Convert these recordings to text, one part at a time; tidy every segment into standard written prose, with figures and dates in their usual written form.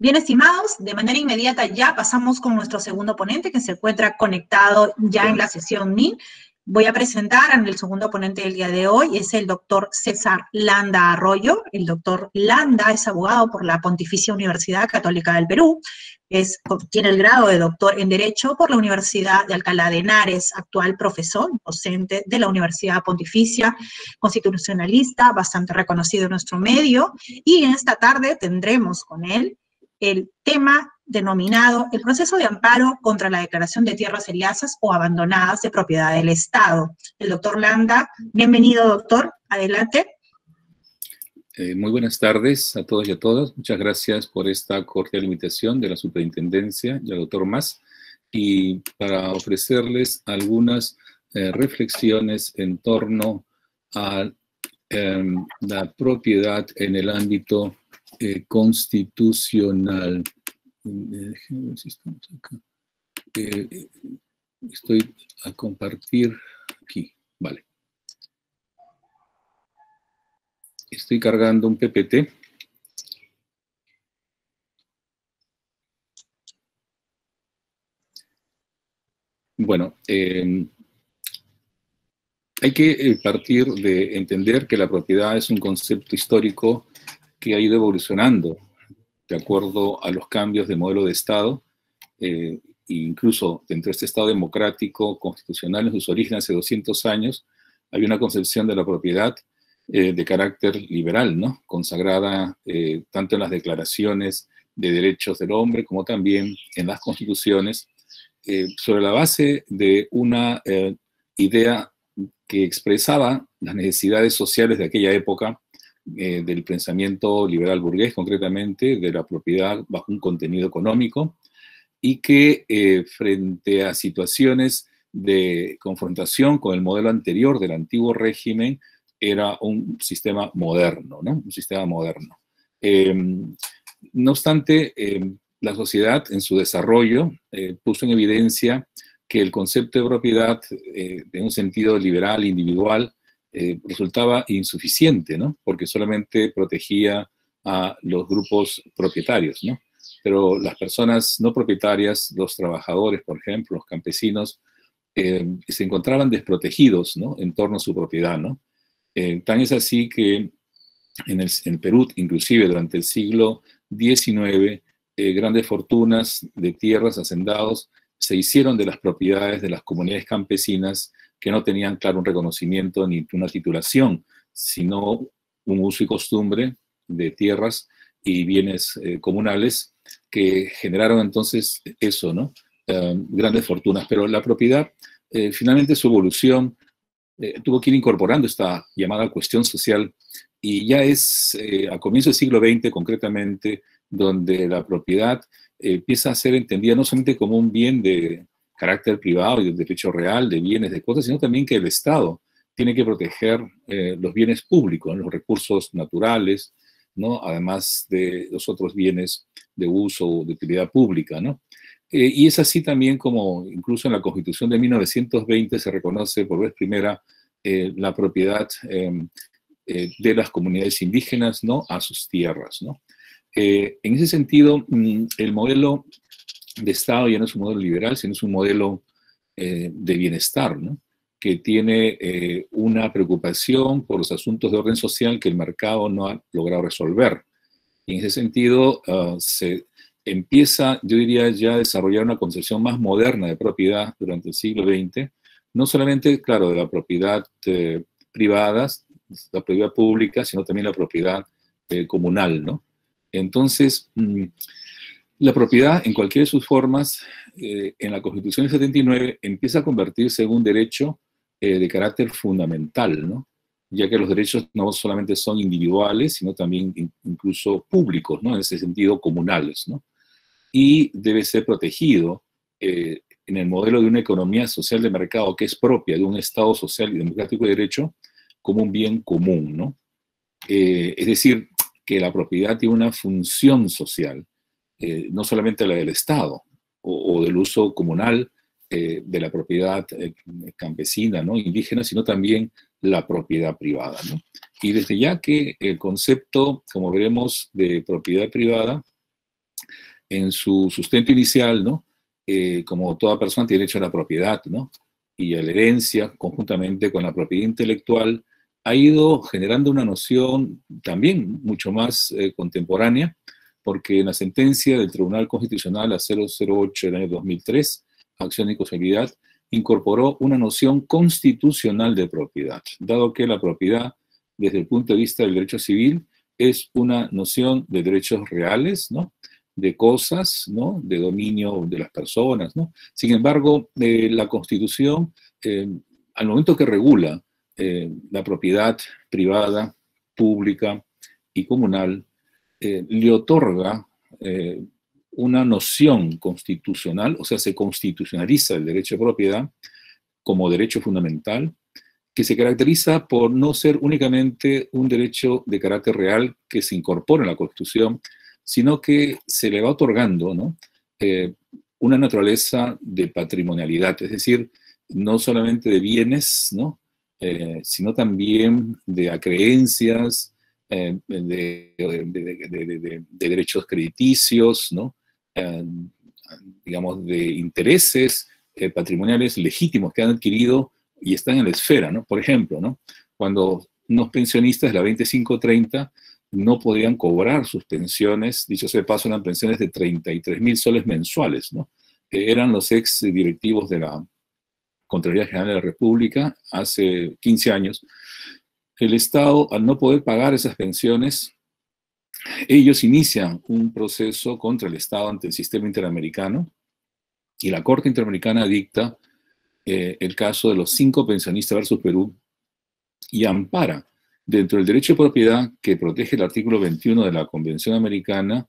Bien, estimados, de manera inmediata ya pasamos con nuestro segundo ponente que se encuentra conectado ya en la sesión MIN. Voy a presentar al segundo ponente del día de hoy, es el doctor César Landa Arroyo. El doctor Landa es abogado por la Pontificia Universidad Católica del Perú, tiene el grado de doctor en Derecho por la Universidad de Alcalá de Henares, actual profesor, docente de la Universidad Pontificia, constitucionalista, bastante reconocido en nuestro medio, y en esta tarde tendremos con él el tema denominado el proceso de amparo contra la declaración de tierras eriazas o abandonadas de propiedad del Estado. El doctor Landa, bienvenido, doctor, adelante. Muy buenas tardes a todos y a todas. Muchas gracias por esta cordial invitación de la Superintendencia y al doctor Mas, y para ofrecerles algunas reflexiones en torno a la propiedad en el ámbito constitucional. Déjenme ver si estamos acá. Estoy a compartir aquí, vale. Estoy cargando un PPT. Bueno, hay que partir de entender que la propiedad es un concepto histórico que ha ido evolucionando de acuerdo a los cambios de modelo de Estado, e incluso dentro de este Estado democrático constitucional en sus orígenes hace 200 años, había una concepción de la propiedad de carácter liberal, ¿no? Consagrada tanto en las declaraciones de derechos del hombre como también en las constituciones, sobre la base de una idea que expresaba las necesidades sociales de aquella época, del pensamiento liberal burgués, concretamente, de la propiedad bajo un contenido económico, y que frente a situaciones de confrontación con el modelo anterior del antiguo régimen, era un sistema moderno, ¿no? Un sistema moderno. No obstante, la sociedad en su desarrollo puso en evidencia que el concepto de propiedad, de un sentido liberal, individual, resultaba insuficiente, ¿no? Porque solamente protegía a los grupos propietarios, ¿no? Pero las personas no propietarias, los trabajadores, por ejemplo, los campesinos, se encontraban desprotegidos, ¿no? En torno a su propiedad, ¿no? Tan es así que en Perú, inclusive durante el siglo XIX, grandes fortunas de tierras, hacendados, se hicieron de las propiedades de las comunidades campesinas que no tenían, claro, un reconocimiento ni una titulación, sino un uso y costumbre de tierras y bienes comunales que generaron entonces eso, ¿no? Grandes fortunas. Pero la propiedad, finalmente su evolución tuvo que ir incorporando esta llamada cuestión social, y ya es a comienzos del siglo XX, concretamente, donde la propiedad empieza a ser entendida no solamente como un bien de carácter privado y de derecho real, de bienes, de cosas, sino también que el Estado tiene que proteger los bienes públicos, ¿no? Los recursos naturales, ¿no? Además de los otros bienes de uso o de utilidad pública, ¿no? Y es así también como incluso en la Constitución de 1920 se reconoce por vez primera la propiedad de las comunidades indígenas, ¿no? A sus tierras, ¿no? En ese sentido, el modelo de Estado ya no es un modelo liberal, sino es un modelo de bienestar, ¿no? Que tiene una preocupación por los asuntos de orden social que el mercado no ha logrado resolver. Y en ese sentido, se empieza, yo diría, ya a desarrollar una concepción más moderna de propiedad durante el siglo XX, no solamente, claro, de la propiedad privada, la propiedad pública, sino también la propiedad comunal, ¿no? Entonces, la propiedad, en cualquiera de sus formas, en la Constitución del 79, empieza a convertirse en un derecho de carácter fundamental, ¿no? Ya que los derechos no solamente son individuales, sino también incluso públicos, ¿no? En ese sentido, comunales, ¿no? Y debe ser protegido en el modelo de una economía social de mercado que es propia de un Estado social y democrático de derecho como un bien común, ¿no? Es decir, que la propiedad tiene una función social, no solamente la del Estado o del uso comunal de la propiedad campesina, ¿no? Indígena, sino también la propiedad privada, ¿no? Y desde ya que el concepto, como veremos, de propiedad privada en su sustento inicial, ¿no? Como toda persona tiene derecho a la propiedad, ¿no? Y a la herencia, conjuntamente con la propiedad intelectual, ha ido generando una noción también mucho más contemporánea, porque en la sentencia del Tribunal Constitucional a 008 del año 2003, acción de inconstitucionalidad, incorporó una noción constitucional de propiedad, dado que la propiedad, desde el punto de vista del derecho civil, es una noción de derechos reales, ¿no? De cosas, ¿no? De dominio de las personas, ¿no? Sin embargo, la Constitución, al momento que regula la propiedad privada, pública y comunal, le otorga una noción constitucional, o sea, se constitucionaliza el derecho de propiedad como derecho fundamental, que se caracteriza por no ser únicamente un derecho de carácter real que se incorpora en la Constitución, sino que se le va otorgando, ¿no? Una naturaleza de patrimonialidad, es decir, no solamente de bienes, ¿no? Sino también de acreencias, de derechos crediticios, ¿no? Digamos, de intereses patrimoniales legítimos que han adquirido y están en la esfera, ¿no? Por ejemplo, ¿no? Cuando unos pensionistas de la 2530 no podían cobrar sus pensiones, dicho sea de paso, eran pensiones de 33.000 soles mensuales, ¿no? Eran los ex directivos de la Contraloría General de la República hace 15 años. El Estado, al no poder pagar esas pensiones, ellos inician un proceso contra el Estado ante el sistema interamericano y la Corte Interamericana dicta el caso de los 5 pensionistas versus Perú y ampara dentro del derecho de propiedad que protege el artículo 21 de la Convención Americana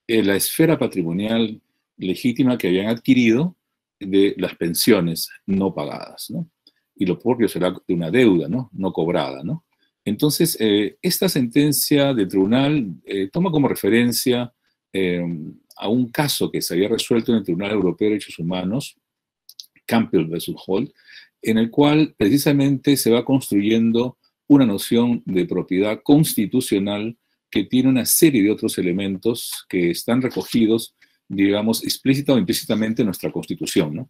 la esfera patrimonial legítima que habían adquirido de las pensiones no pagadas, ¿no? Y lo propio será de una deuda, ¿no? No cobrada, ¿no? Entonces, esta sentencia del tribunal toma como referencia a un caso que se había resuelto en el Tribunal Europeo de Derechos Humanos, Campbell versus Holt, en el cual precisamente se va construyendo una noción de propiedad constitucional que tiene una serie de otros elementos que están recogidos, digamos, explícita o implícitamente en nuestra Constitución, ¿no?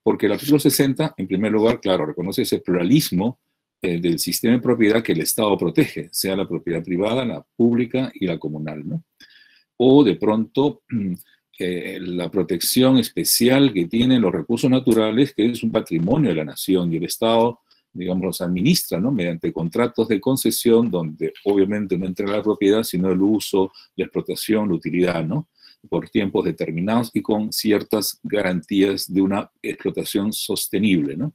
Porque el artículo 60, en primer lugar, claro, reconoce ese pluralismo del sistema de propiedad que el Estado protege, sea la propiedad privada, la pública y la comunal, ¿no? O de pronto la protección especial que tienen los recursos naturales, que es un patrimonio de la nación, y el Estado, digamos, los administra, ¿no? Mediante contratos de concesión, donde obviamente no entra la propiedad, sino el uso, la explotación, la utilidad, ¿no? Por tiempos determinados y con ciertas garantías de una explotación sostenible, ¿no?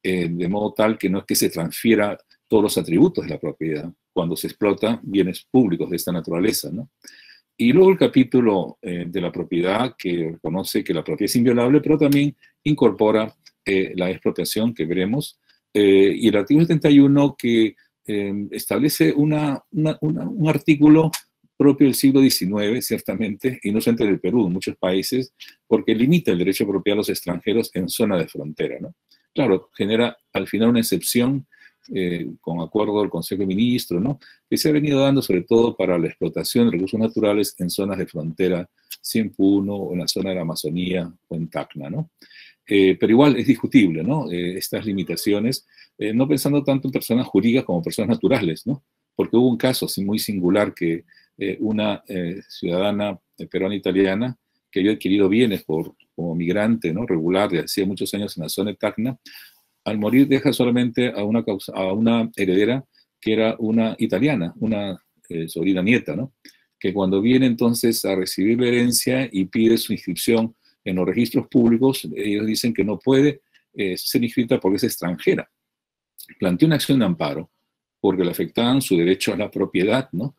De modo tal que no es que se transfiera todos los atributos de la propiedad cuando se explota bienes públicos de esta naturaleza, ¿no? Y luego el capítulo de la propiedad, que reconoce que la propiedad es inviolable, pero también incorpora la expropiación que veremos, y el artículo 71 que establece un artículo propio del siglo XIX, ciertamente, y no solamente del Perú, en muchos países, porque limita el derecho de propiedad a los extranjeros en zona de frontera, ¿no? Claro, genera al final una excepción con acuerdo del Consejo de Ministros, ¿no? Que se ha venido dando sobre todo para la explotación de recursos naturales en zonas de frontera, Ciempuno, o en la zona de la Amazonía, o en Tacna, ¿no? Pero igual es discutible, ¿no? Estas limitaciones, no pensando tanto en personas jurídicas como personas naturales, ¿no? Porque hubo un caso así muy singular que una ciudadana peruana italiana que había adquirido bienes como migrante, ¿no? Regular de hacía muchos años en la zona de Tacna, al morir deja solamente a una heredera que era una italiana, una sobrina nieta, ¿no? Que cuando viene entonces a recibir la herencia y pide su inscripción en los registros públicos, ellos dicen que no puede ser inscrita porque es extranjera. Planteó una acción de amparo porque le afectaban su derecho a la propiedad, ¿no?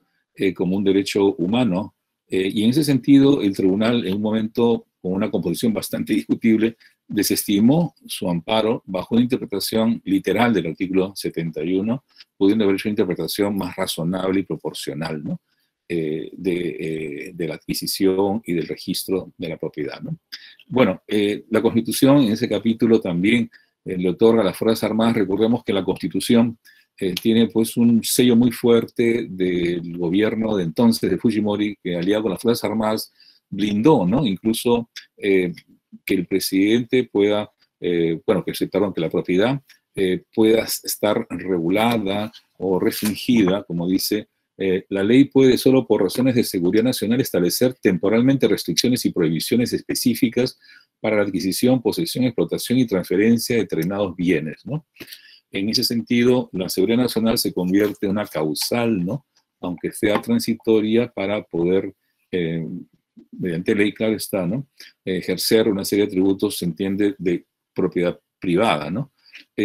Como un derecho humano. Y en ese sentido, el tribunal, en un momento con una composición bastante discutible, desestimó su amparo bajo una interpretación literal del artículo 71, pudiendo haber hecho una interpretación más razonable y proporcional, ¿no? De la adquisición y del registro de la propiedad, ¿no? Bueno, la Constitución en ese capítulo también le otorga a las Fuerzas Armadas. Recordemos que la Constitución tiene pues un sello muy fuerte del gobierno de entonces de Fujimori, que aliado con las Fuerzas Armadas blindó, ¿no? Incluso que el presidente pueda, bueno, que la propiedad pueda estar regulada o restringida, como dice, la ley puede solo por razones de seguridad nacional establecer temporalmente restricciones y prohibiciones específicas para la adquisición, posesión, explotación y transferencia de determinados bienes, ¿no? En ese sentido, la seguridad nacional se convierte en una causal, ¿no? Aunque sea transitoria, para poder, mediante ley, claro está, ¿no? Ejercer una serie de tributos, se entiende, de propiedad privada, ¿no?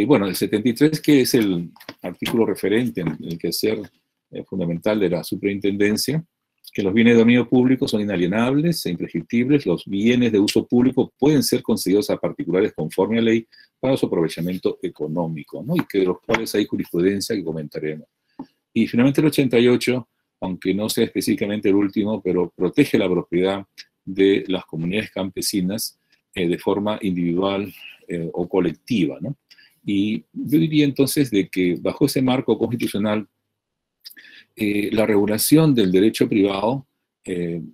Bueno, el 73, que es el artículo referente en el quehacer fundamental de la superintendencia, que los bienes de dominio público son inalienables e imprescriptibles, los bienes de uso público pueden ser concedidos a particulares conforme a ley para su aprovechamiento económico, ¿no? Y que de los cuales hay jurisprudencia que comentaremos. Y finalmente el 88, aunque no sea específicamente el último, pero protege la propiedad de las comunidades campesinas de forma individual o colectiva, ¿no? Y yo diría entonces de que bajo ese marco constitucional, la regulación del derecho privado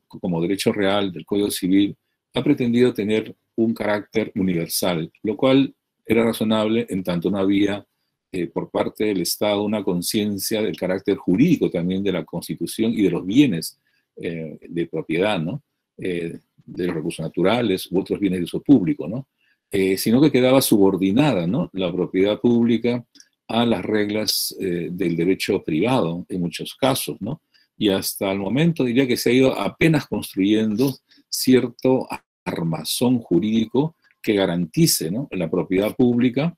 como derecho real del Código Civil ha pretendido tener un carácter universal, lo cual era razonable en tanto no había por parte del Estado una conciencia del carácter jurídico también de la Constitución y de los bienes de propiedad, ¿no? De los recursos naturales u otros bienes de uso público, ¿no? Sino que quedaba subordinada, ¿no? La propiedad pública a las reglas del derecho privado en muchos casos, ¿no? Y hasta el momento diría que se ha ido apenas construyendo cierto armazón jurídico que garantice, ¿no?, la propiedad pública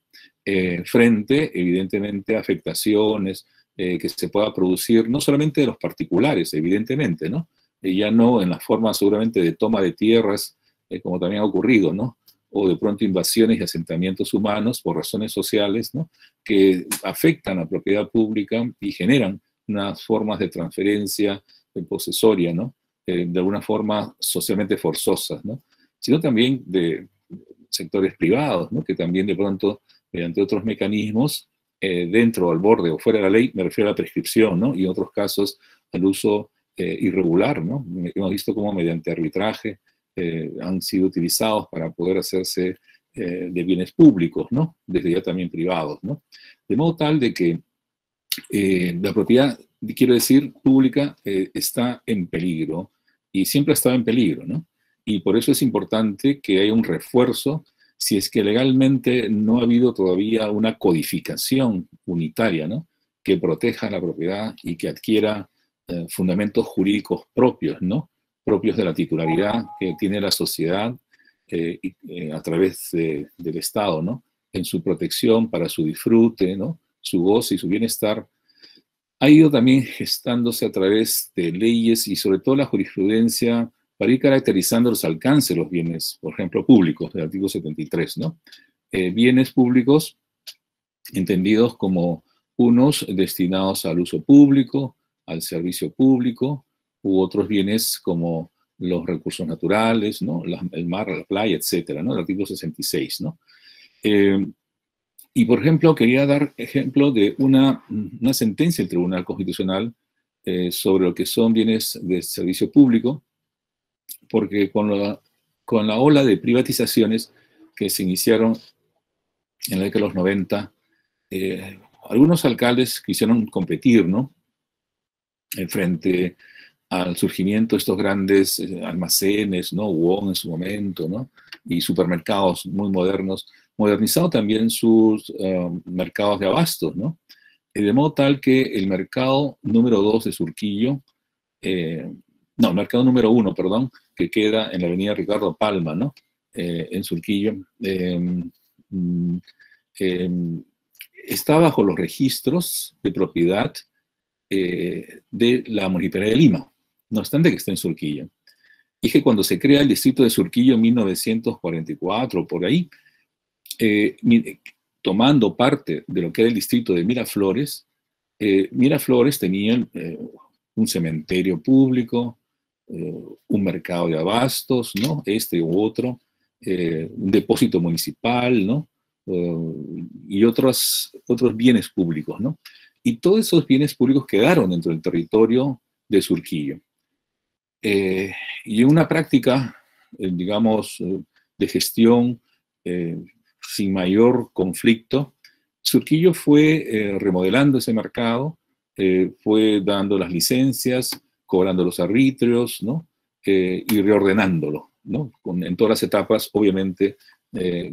frente, evidentemente, a afectaciones que se pueda producir, no solamente de los particulares, evidentemente, ¿no? Ya no en la forma seguramente de toma de tierras, como también ha ocurrido, ¿no? O de pronto invasiones y asentamientos humanos por razones sociales, ¿no?, que afectan a la propiedad pública y generan unas formas de transferencia posesoria, ¿no?, de alguna forma socialmente forzosas, ¿no?, sino también de sectores privados, ¿no?, que también de pronto, mediante otros mecanismos, dentro, al borde o fuera de la ley, me refiero a la prescripción, ¿no?, y en otros casos al uso irregular, ¿no? Hemos visto cómo mediante arbitraje han sido utilizados para poder hacerse de bienes públicos, ¿no?, desde ya también privados, ¿no? De modo tal de que la propiedad, quiero decir, pública está en peligro y siempre ha estado en peligro, ¿no? Y por eso es importante que haya un refuerzo si es que legalmente no ha habido todavía una codificación unitaria, ¿no?, que proteja la propiedad y que adquiera fundamentos jurídicos propios, ¿no?, propios de la titularidad que tiene la sociedad a través del Estado, ¿no?, en su protección, para su disfrute, ¿no?, su goce y su bienestar. Ha ido también gestándose a través de leyes y sobre todo la jurisprudencia para ir caracterizando los alcances de los bienes, por ejemplo, públicos, del artículo 73, ¿no? Bienes públicos entendidos como unos destinados al uso público, al servicio público, u otros bienes como los recursos naturales, ¿no?, el mar, la playa, etcétera, ¿no?, el artículo 66, ¿no? Y, por ejemplo, quería dar ejemplo de una sentencia del Tribunal Constitucional sobre lo que son bienes de servicio público, porque con la ola de privatizaciones que se iniciaron en la década de los 90, algunos alcaldes quisieron competir, ¿no?, frente al surgimiento de estos grandes almacenes, ¿no?, UON en su momento, ¿no?, y supermercados muy modernos, modernizado también sus mercados de abastos, ¿no? De modo tal que el mercado número 2 de Surquillo, no, el mercado número 1, perdón, que queda en la avenida Ricardo Palma, ¿no?, en Surquillo, está bajo los registros de propiedad de la Municipalidad de Lima, no obstante que está en Surquillo. Y que cuando se crea el distrito de Surquillo en 1944, por ahí, tomando parte de lo que era el distrito de Miraflores, Miraflores tenía un cementerio público, un mercado de abastos, ¿no?, este u otro, un depósito municipal, ¿no?, y otros bienes públicos, ¿no? Y todos esos bienes públicos quedaron dentro del territorio de Surquillo. Y en una práctica, digamos, de gestión sin mayor conflicto, Surquillo fue remodelando ese mercado, fue dando las licencias, cobrando los arbitrios, ¿no? Y reordenándolo, ¿no? En todas las etapas, obviamente,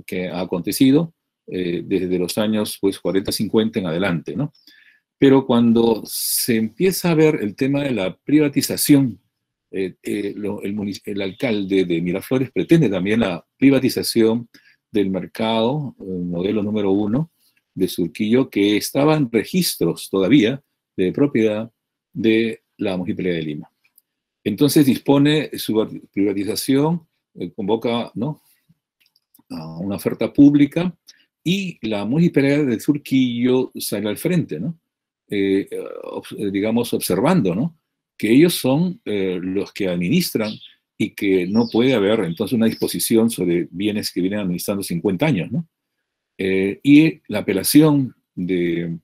que ha acontecido desde los años pues, 40, 50 en adelante, ¿no? Pero cuando se empieza a ver el tema de la privatización, el alcalde de Miraflores pretende también la privatización del mercado, modelo número 1 de Surquillo, que estaba en registros todavía de propiedad de la Municipalidad de Lima. Entonces dispone su privatización, convoca, ¿no?, a una oferta pública y la Municipalidad de Surquillo sale al frente, ¿no? Digamos, observando, ¿no?, que ellos son los que administran y que no puede haber entonces una disposición sobre bienes que vienen administrando 50 años, ¿no? Y la apelación del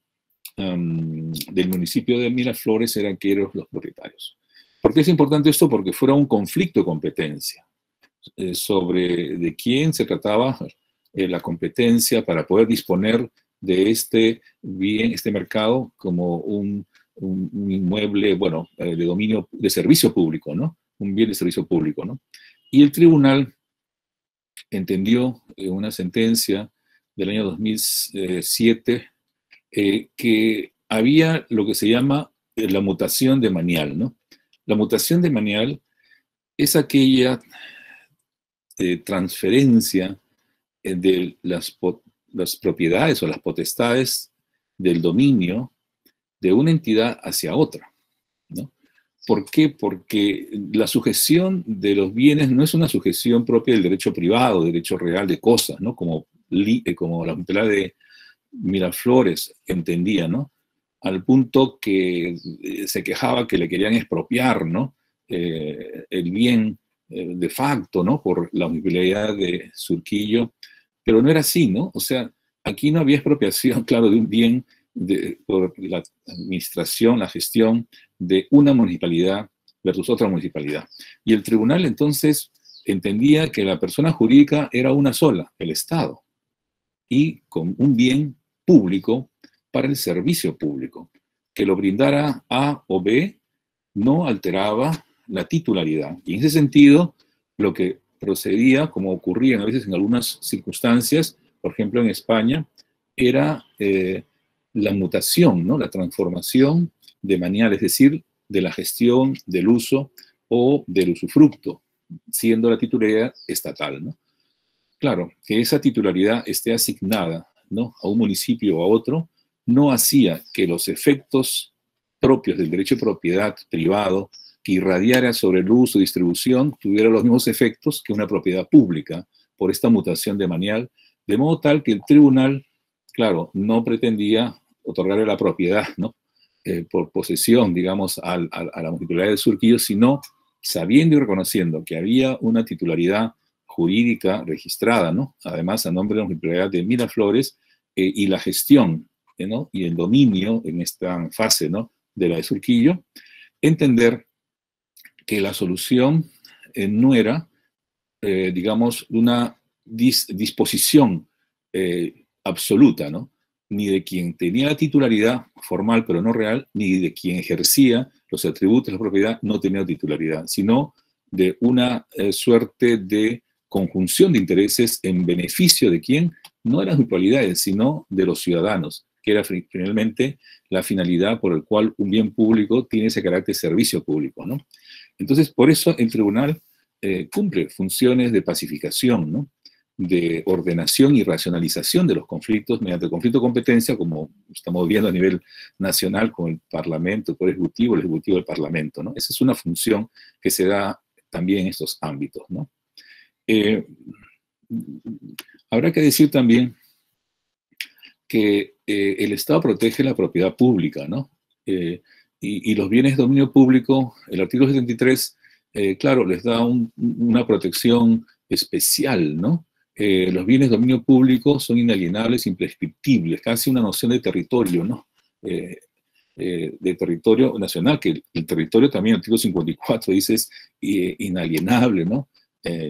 municipio de Miraflores era que eran los propietarios. ¿Por qué es importante esto? Porque fuera un conflicto de competencia sobre de quién se trataba la competencia para poder disponer de este bien, este mercado como un inmueble, bueno, de dominio, de servicio público, ¿no? Un bien de servicio público, ¿no? Y el tribunal entendió en una sentencia del año 2007 que había lo que se llama la mutación de manial, ¿no? La mutación de manial es aquella transferencia de las propiedades o las potestades del dominio de una entidad hacia otra, ¿no? ¿Por qué? Porque la sujeción de los bienes no es una sujeción propia del derecho privado, derecho real de cosas, ¿no? Como la Municipalidad de Miraflores entendía, ¿no? Al punto que se quejaba que le querían expropiar, ¿no?, el bien de facto, ¿no?, por la Municipalidad de Surquillo, pero no era así, ¿no? O sea, aquí no había expropiación, claro, de un bien por la administración, la gestión de una municipalidad versus otra municipalidad. Y el tribunal entonces entendía que la persona jurídica era una sola, el Estado, y con un bien público para el servicio público. Que lo brindara A o B no alteraba la titularidad. Y en ese sentido, lo que procedía, como ocurría a veces en algunas circunstancias, por ejemplo en España, era la mutación, ¿no?, la transformación de manial, es decir, de la gestión, del uso o del usufructo, siendo la titularidad estatal, ¿no? Claro, que esa titularidad esté asignada, ¿no?, a un municipio o a otro, no hacía que los efectos propios del derecho de propiedad privado que irradiara sobre el uso y distribución tuviera los mismos efectos que una propiedad pública por esta mutación de manial, de modo tal que el tribunal, claro, no pretendía otorgarle la propiedad, ¿no?, por posesión, digamos, a la Municipalidad de Surquillo, sino sabiendo y reconociendo que había una titularidad jurídica registrada, ¿no?, además a nombre de la Municipalidad de Miraflores, y la gestión, ¿no?, y el dominio en esta fase, ¿no?, de la de Surquillo, entender que la solución no era, digamos, una disposición absoluta, ¿no?, ni de quien tenía la titularidad formal pero no real, ni de quien ejercía los atributos de la propiedad no tenía titularidad, sino de una suerte de conjunción de intereses en beneficio de quién, no de las mutualidades, sino de los ciudadanos, que era finalmente la finalidad por el cual un bien público tiene ese carácter de servicio público, ¿no? Entonces, por eso el tribunal cumple funciones de pacificación, ¿no?, de ordenación y racionalización de los conflictos mediante el conflicto de competencia, como estamos viendo a nivel nacional con el Parlamento, el Poder Ejecutivo, el Ejecutivo del Parlamento, ¿no? Esa es una función que se da también en estos ámbitos, ¿no? Habrá que decir también que el Estado protege la propiedad pública, ¿no? Y los bienes de dominio público, el artículo 73, claro, les da una protección especial, ¿no? Los bienes de dominio público son inalienables, imprescriptibles, casi una noción de territorio, ¿no? de territorio nacional, que el territorio también, el artículo 54 dice es inalienable, ¿no?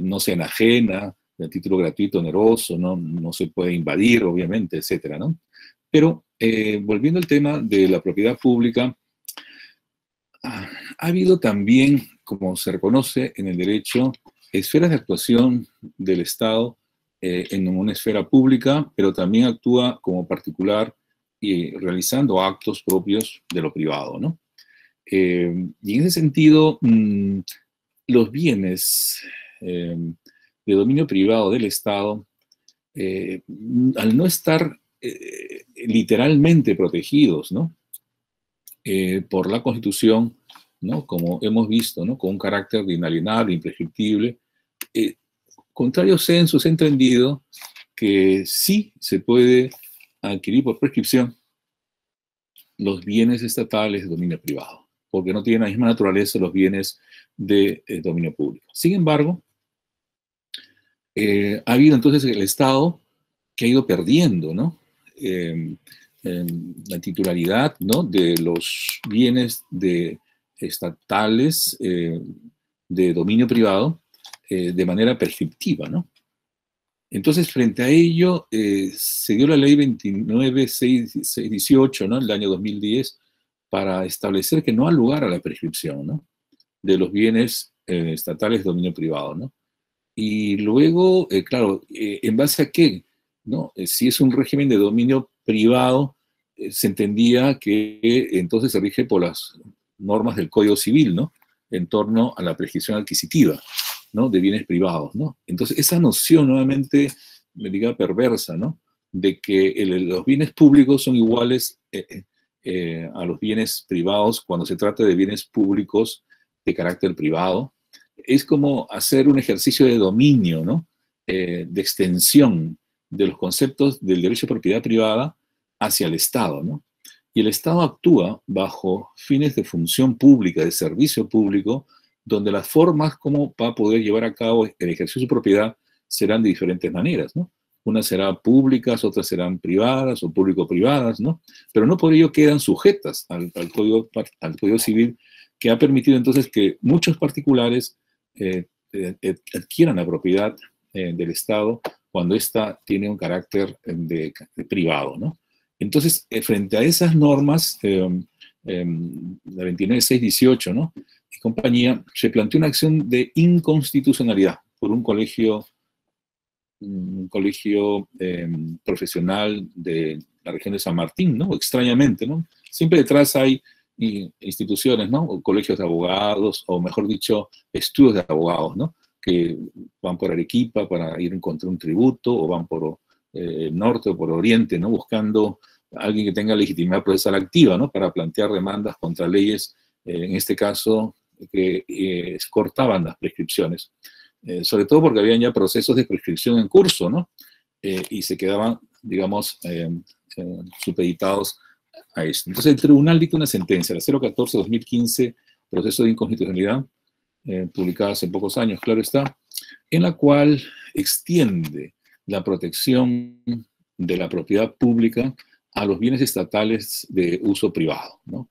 No se enajena, de título gratuito, oneroso, ¿no? No se puede invadir, obviamente, etcétera, ¿no? Pero, volviendo al tema de la propiedad pública, ha habido también, como se reconoce en el derecho, esferas de actuación del Estado en una esfera pública, pero también actúa como particular y realizando actos propios de lo privado, ¿no? Y en ese sentido, los bienes de dominio privado del Estado, al no estar literalmente protegidos, ¿no? Por la Constitución, ¿no? Como hemos visto, ¿no? Con un carácter de inalienable, imprescriptible. Contrario censo, se ha entendido que sí se puede adquirir por prescripción los bienes estatales de dominio privado, porque no tienen la misma naturaleza los bienes de dominio público. Sin embargo, ha habido entonces el Estado que ha ido perdiendo, ¿no? La titularidad, ¿no? De los bienes estatales de dominio privado de manera prescriptiva, ¿no? Entonces, frente a ello, se dio la ley 29.618, ¿no? En el año 2010, para establecer que no ha lugar a la prescripción, ¿no? De los bienes estatales de dominio privado, ¿no? Y luego, claro, ¿en base a qué? ¿No? Si es un régimen de dominio privado, se entendía que entonces se rige por las normas del Código Civil, ¿no? En torno a la prescripción adquisitiva, ¿no? De bienes privados, ¿no? Entonces, esa noción nuevamente, me diga, perversa, ¿no? De que los bienes públicos son iguales a los bienes privados cuando se trata de bienes públicos de carácter privado, es como hacer un ejercicio de dominio, ¿no? De extensión de los conceptos del derecho de propiedad privada hacia el Estado, ¿no? Y el Estado actúa bajo fines de función pública, de servicio público, donde las formas como va a poder llevar a cabo el ejercicio de su propiedad serán de diferentes maneras, ¿no? Unas serán públicas, otras serán privadas o público-privadas, ¿no? Pero no por ello quedan sujetas al Código Civil, que ha permitido entonces que muchos particulares adquieran la propiedad del Estado cuando ésta tiene un carácter de privado, ¿no? Entonces, frente a esas normas, la 29.618, ¿no? Y compañía, se planteó una acción de inconstitucionalidad por un colegio profesional de la región de San Martín, ¿no? Extrañamente, ¿no? Siempre detrás hay instituciones, ¿no? O colegios de abogados, o mejor dicho, estudios de abogados, ¿no? Que van por Arequipa para ir en contra de un tributo, o van por el norte o por oriente, ¿no? Buscando a alguien que tenga legitimidad procesal activa, ¿no? Para plantear demandas contra leyes, en este caso, que cortaban las prescripciones. Sobre todo porque habían ya procesos de prescripción en curso, ¿no? Y se quedaban, digamos, supeditados a esto. Entonces el tribunal dicta una sentencia, la 014-2015, proceso de inconstitucionalidad, publicada hace pocos años, claro está, en la cual extiende la protección de la propiedad pública a los bienes estatales de uso privado, ¿no?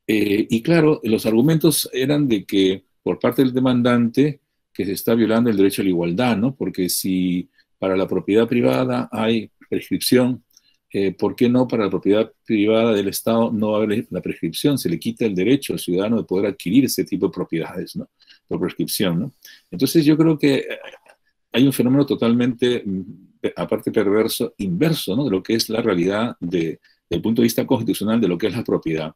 Y claro, los argumentos eran de que por parte del demandante que se está violando el derecho a la igualdad, ¿no? Porque si para la propiedad privada hay prescripción, ¿por qué no para la propiedad privada del Estado no va a haber la prescripción? Se le quita el derecho al ciudadano de poder adquirir ese tipo de propiedades, ¿no? Por prescripción, ¿no? Entonces yo creo que hay un fenómeno totalmente, aparte perverso, inverso, ¿no? De lo que es la realidad desde el punto de vista constitucional de lo que es la propiedad.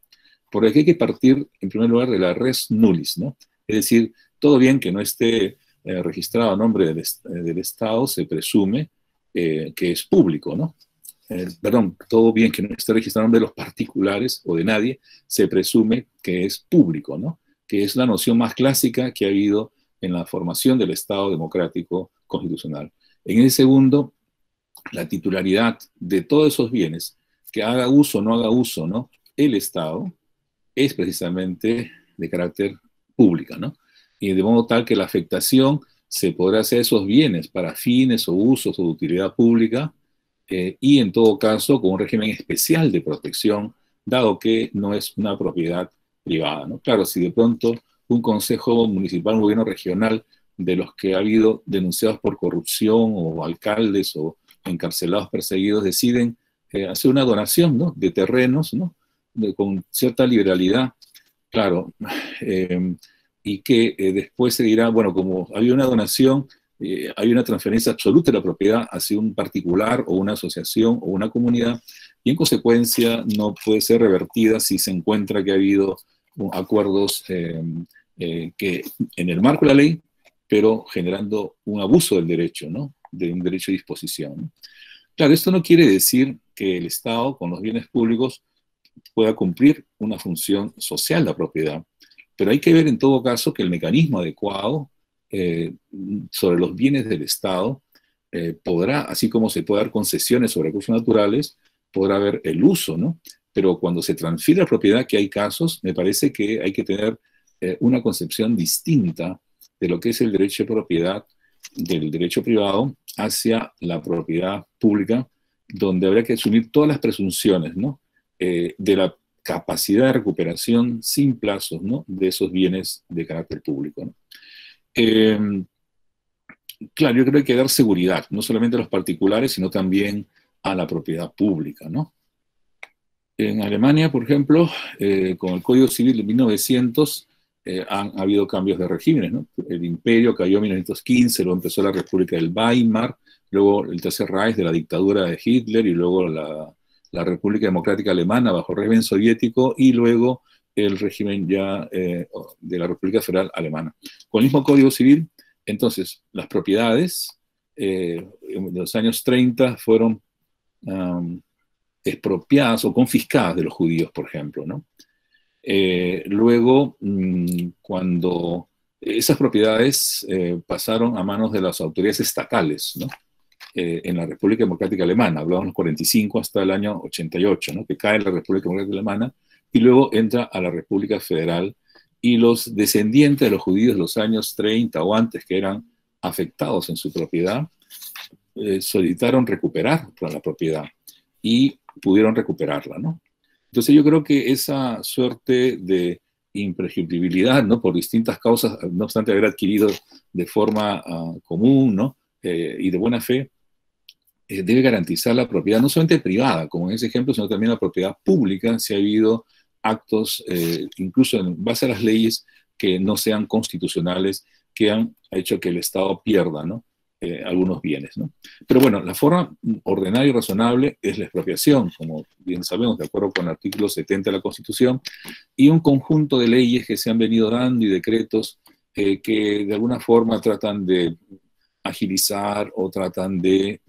Porque aquí hay que partir, en primer lugar, de la res nullis, ¿no? Es decir, todo bien que no esté registrado a nombre del Estado, se presume que es público, ¿no? Perdón, todo bien que no esté registrado a nombre de los particulares o de nadie, se presume que es público, ¿no? Que es la noción más clásica que ha habido en la formación del Estado democrático constitucional. En el segundo, la titularidad de todos esos bienes, que haga uso o no haga uso, ¿no? El Estado es precisamente de carácter público, ¿no? Y de modo tal que la afectación se podrá hacer esos bienes para fines o usos o de utilidad pública y en todo caso con un régimen especial de protección dado que no es una propiedad privada, ¿no? Claro, si de pronto un consejo municipal, un gobierno regional, de los que ha habido denunciados por corrupción o alcaldes o encarcelados, perseguidos, deciden hacer una donación, ¿no?, de terrenos, ¿no?, con cierta liberalidad, claro, y que después se dirá, bueno, como había una donación, hay una transferencia absoluta de la propiedad hacia un particular o una asociación o una comunidad, y en consecuencia no puede ser revertida si se encuentra que ha habido acuerdos que en el marco de la ley, pero generando un abuso del derecho, ¿no?, de un derecho de disposición, ¿no? Claro, esto no quiere decir que el Estado, con los bienes públicos, pueda cumplir una función social de la propiedad, pero hay que ver en todo caso que el mecanismo adecuado sobre los bienes del Estado podrá, así como se puede dar concesiones sobre recursos naturales, podrá haber el uso, ¿no? Pero cuando se transfiere la propiedad, que hay casos, me parece que hay que tener una concepción distinta de lo que es el derecho de propiedad del derecho privado hacia la propiedad pública, donde habría que asumir todas las presunciones, ¿no?, de la capacidad de recuperación sin plazos, ¿no?, de esos bienes de carácter público, ¿no? Claro, yo creo que hay que dar seguridad, no solamente a los particulares, sino también a la propiedad pública, ¿no? En Alemania, por ejemplo, con el Código Civil de 1900, han habido cambios de regímenes, ¿no? El imperio cayó en 1915, luego empezó la República del Weimar, luego el Tercer Reich de la dictadura de Hitler, y luego la República Democrática Alemana bajo el régimen soviético, y luego el régimen ya de la República Federal Alemana. Con el mismo Código Civil, entonces, las propiedades en los años 30 fueron expropiadas o confiscadas de los judíos, por ejemplo, ¿no? Luego, cuando esas propiedades pasaron a manos de las autoridades estatales, ¿no?, en la República Democrática Alemana, hablábamos los 45 hasta el año 88, ¿no?, que cae la República Democrática Alemana, y luego entra a la República Federal, y los descendientes de los judíos de los años 30 o antes, que eran afectados en su propiedad, solicitaron recuperar la propiedad, y pudieron recuperarla, ¿no? Entonces yo creo que esa suerte de imprescriptibilidad, ¿no?, por distintas causas, no obstante haber adquirido de forma común, ¿no?, y de buena fe, debe garantizar la propiedad, no solamente privada, como en ese ejemplo, sino también la propiedad pública, si ha habido actos, incluso en base a las leyes, que no sean constitucionales, que han hecho que el Estado pierda, ¿no?, algunos bienes, ¿no? Pero bueno, la forma ordenada y razonable es la expropiación, como bien sabemos, de acuerdo con el artículo 70 de la Constitución, y un conjunto de leyes que se han venido dando y decretos que de alguna forma tratan de agilizar o tratan de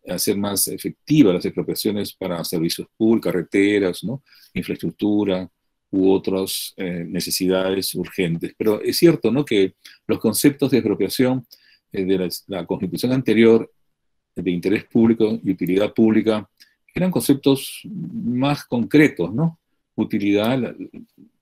hacer más efectivas las expropiaciones para servicios públicos, carreteras, ¿no?, infraestructura u otras necesidades urgentes. Pero es cierto, ¿no?, que los conceptos de expropiación de la Constitución anterior, de interés público y utilidad pública, eran conceptos más concretos, ¿no? Utilidad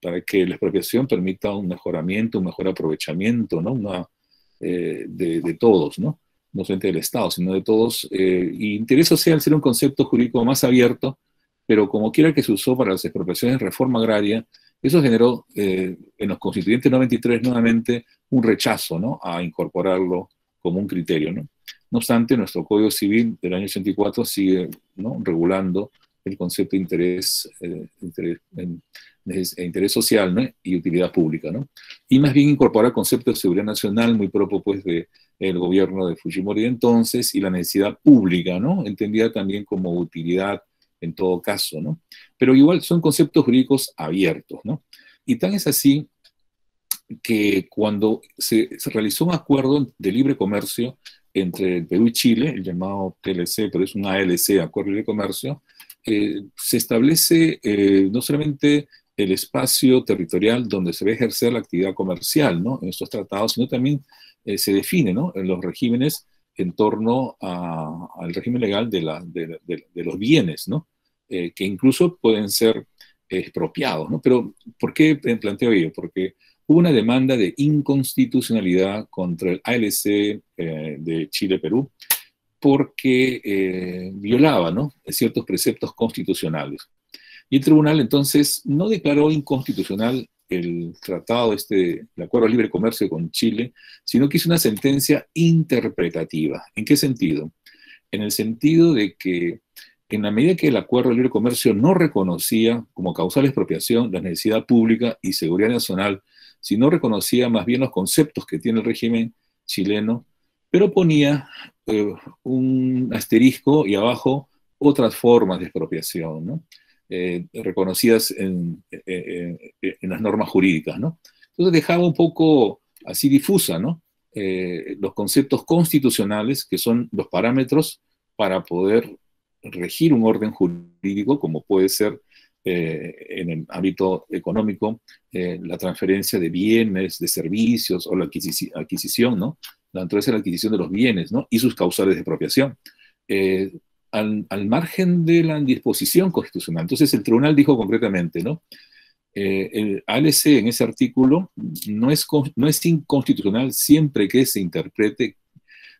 para que la expropiación permita un mejoramiento, un mejor aprovechamiento, ¿no?, de todos, ¿no? No solamente del Estado, sino de todos. Y interés social ser un concepto jurídico más abierto, pero como quiera que se usó para las expropiaciones de reforma agraria, eso generó en los constituyentes 93 nuevamente un rechazo, ¿no?, a incorporarlo como un criterio, ¿no? No obstante, nuestro Código Civil del año 84 sigue, ¿no?, regulando el concepto de interés social, ¿no?, y utilidad pública, ¿no? Y más bien incorpora el concepto de seguridad nacional, muy propio pues del gobierno de Fujimori de entonces, y la necesidad pública, ¿no?, entendida también como utilidad en todo caso, ¿no? Pero igual son conceptos jurídicos abiertos, ¿no? Y tan es así que cuando se realizó un acuerdo de libre comercio entre el Perú y Chile, el llamado TLC, pero es un ALC, Acuerdo de Libre Comercio, se establece no solamente el espacio territorial donde se va a ejercer la actividad comercial, ¿no?, en estos tratados, sino también se define, ¿no?, en los regímenes en torno al régimen legal de los bienes, ¿no?, que incluso pueden ser expropiados, ¿no? Pero, ¿por qué planteo ello? Porque hubo una demanda de inconstitucionalidad contra el ALC de Chile-Perú porque violaba, ¿no?, ciertos preceptos constitucionales. Y el tribunal entonces no declaró inconstitucional el tratado, el Acuerdo de Libre Comercio con Chile, sino que hizo una sentencia interpretativa. ¿En qué sentido? En el sentido de que en la medida que el Acuerdo de Libre Comercio no reconocía como causal de expropiación la necesidad pública y seguridad nacional, sino reconocía más bien los conceptos que tiene el régimen chileno, pero ponía un asterisco y abajo otras formas de expropiación, ¿no? Reconocidas en las normas jurídicas, ¿no? Entonces dejaba un poco así difusa, ¿no? Los conceptos constitucionales, que son los parámetros para poder regir un orden jurídico, como puede ser en el ámbito económico, la transferencia de bienes, de servicios, o la adquisición, ¿no? La naturaleza de la adquisición de los bienes, ¿no? Y sus causales de expropiación. Al margen de la disposición constitucional. Entonces el tribunal dijo concretamente, ¿no? El ALC en ese artículo no es inconstitucional siempre que se interprete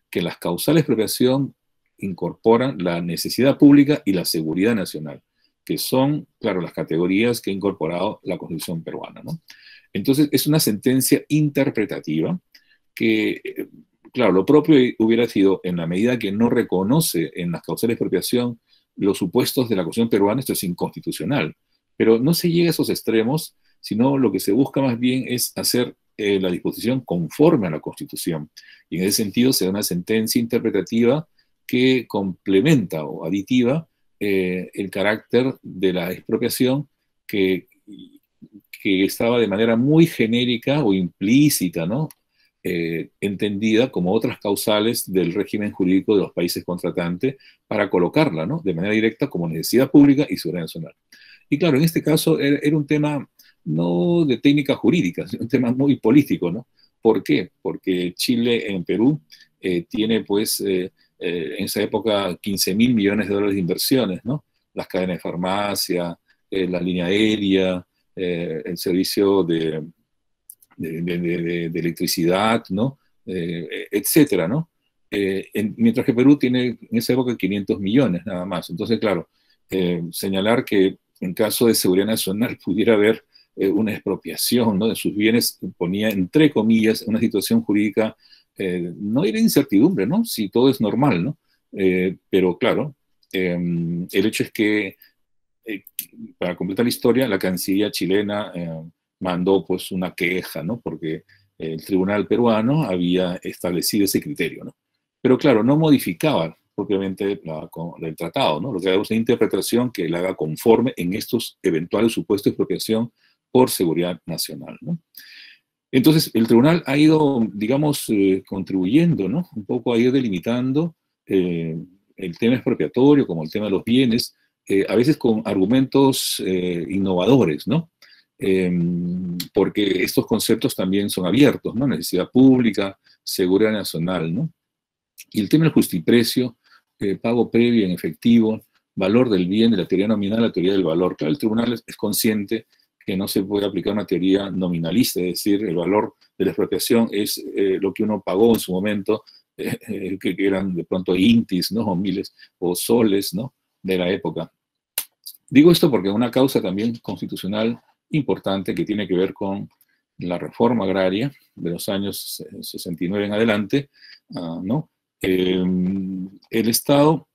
que las causales de expropiación incorporan la necesidad pública y la seguridad nacional, que son, claro, las categorías que ha incorporado la Constitución peruana, ¿no? Entonces es una sentencia interpretativa que, claro, lo propio hubiera sido, en la medida que no reconoce en las causales de expropiación los supuestos de la Constitución peruana, esto es inconstitucional. Pero no se llega a esos extremos, sino lo que se busca más bien es hacer la disposición conforme a la Constitución. Y en ese sentido se da una sentencia interpretativa que complementa o aditiva el carácter de la expropiación que estaba de manera muy genérica o implícita, ¿no? Entendida como otras causales del régimen jurídico de los países contratantes para colocarla, ¿no? De manera directa como necesidad pública y seguridad nacional. Y claro, en este caso era un tema no de técnica jurídica, sino un tema muy político, ¿no? ¿Por qué? Porque Chile en Perú tiene, pues, en esa época 15.000 millones de dólares de inversiones, ¿no? Las cadenas de farmacia, la línea aérea, el servicio de electricidad, ¿no? Etcétera, ¿no? Mientras que Perú tiene en esa época 500 millones nada más. Entonces, claro, señalar que en caso de seguridad nacional pudiera haber una expropiación, ¿no? De sus bienes, ponía entre comillas una situación jurídica, no era incertidumbre, ¿no? Si todo es normal, ¿no? Pero claro, el hecho es que, para completar la historia, la Cancillería chilena mandó pues una queja, ¿no? Porque el tribunal peruano había establecido ese criterio, ¿no? Pero claro, no modificaba propiamente el tratado, ¿no? Lo que haga es una interpretación que la haga conforme en estos eventuales supuestos de expropiación por seguridad nacional, ¿no? Entonces, el tribunal ha ido, digamos, contribuyendo, ¿no? Un poco ha ido delimitando el tema expropiatorio, como el tema de los bienes, a veces con argumentos innovadores, ¿no? Porque estos conceptos también son abiertos, ¿no? Necesidad pública, seguridad nacional, ¿no? Y el tema del justiprecio, pago previo en efectivo, valor del bien, de la teoría nominal, la teoría del valor. Claro, el tribunal es consciente que no se puede aplicar una teoría nominalista, es decir, el valor de la expropiación es lo que uno pagó en su momento, que eran de pronto intis, ¿no? O miles, o soles, ¿no? De la época. Digo esto porque una causa también constitucional importante que tiene que ver con la reforma agraria de los años 69 en adelante, ¿no? El Estado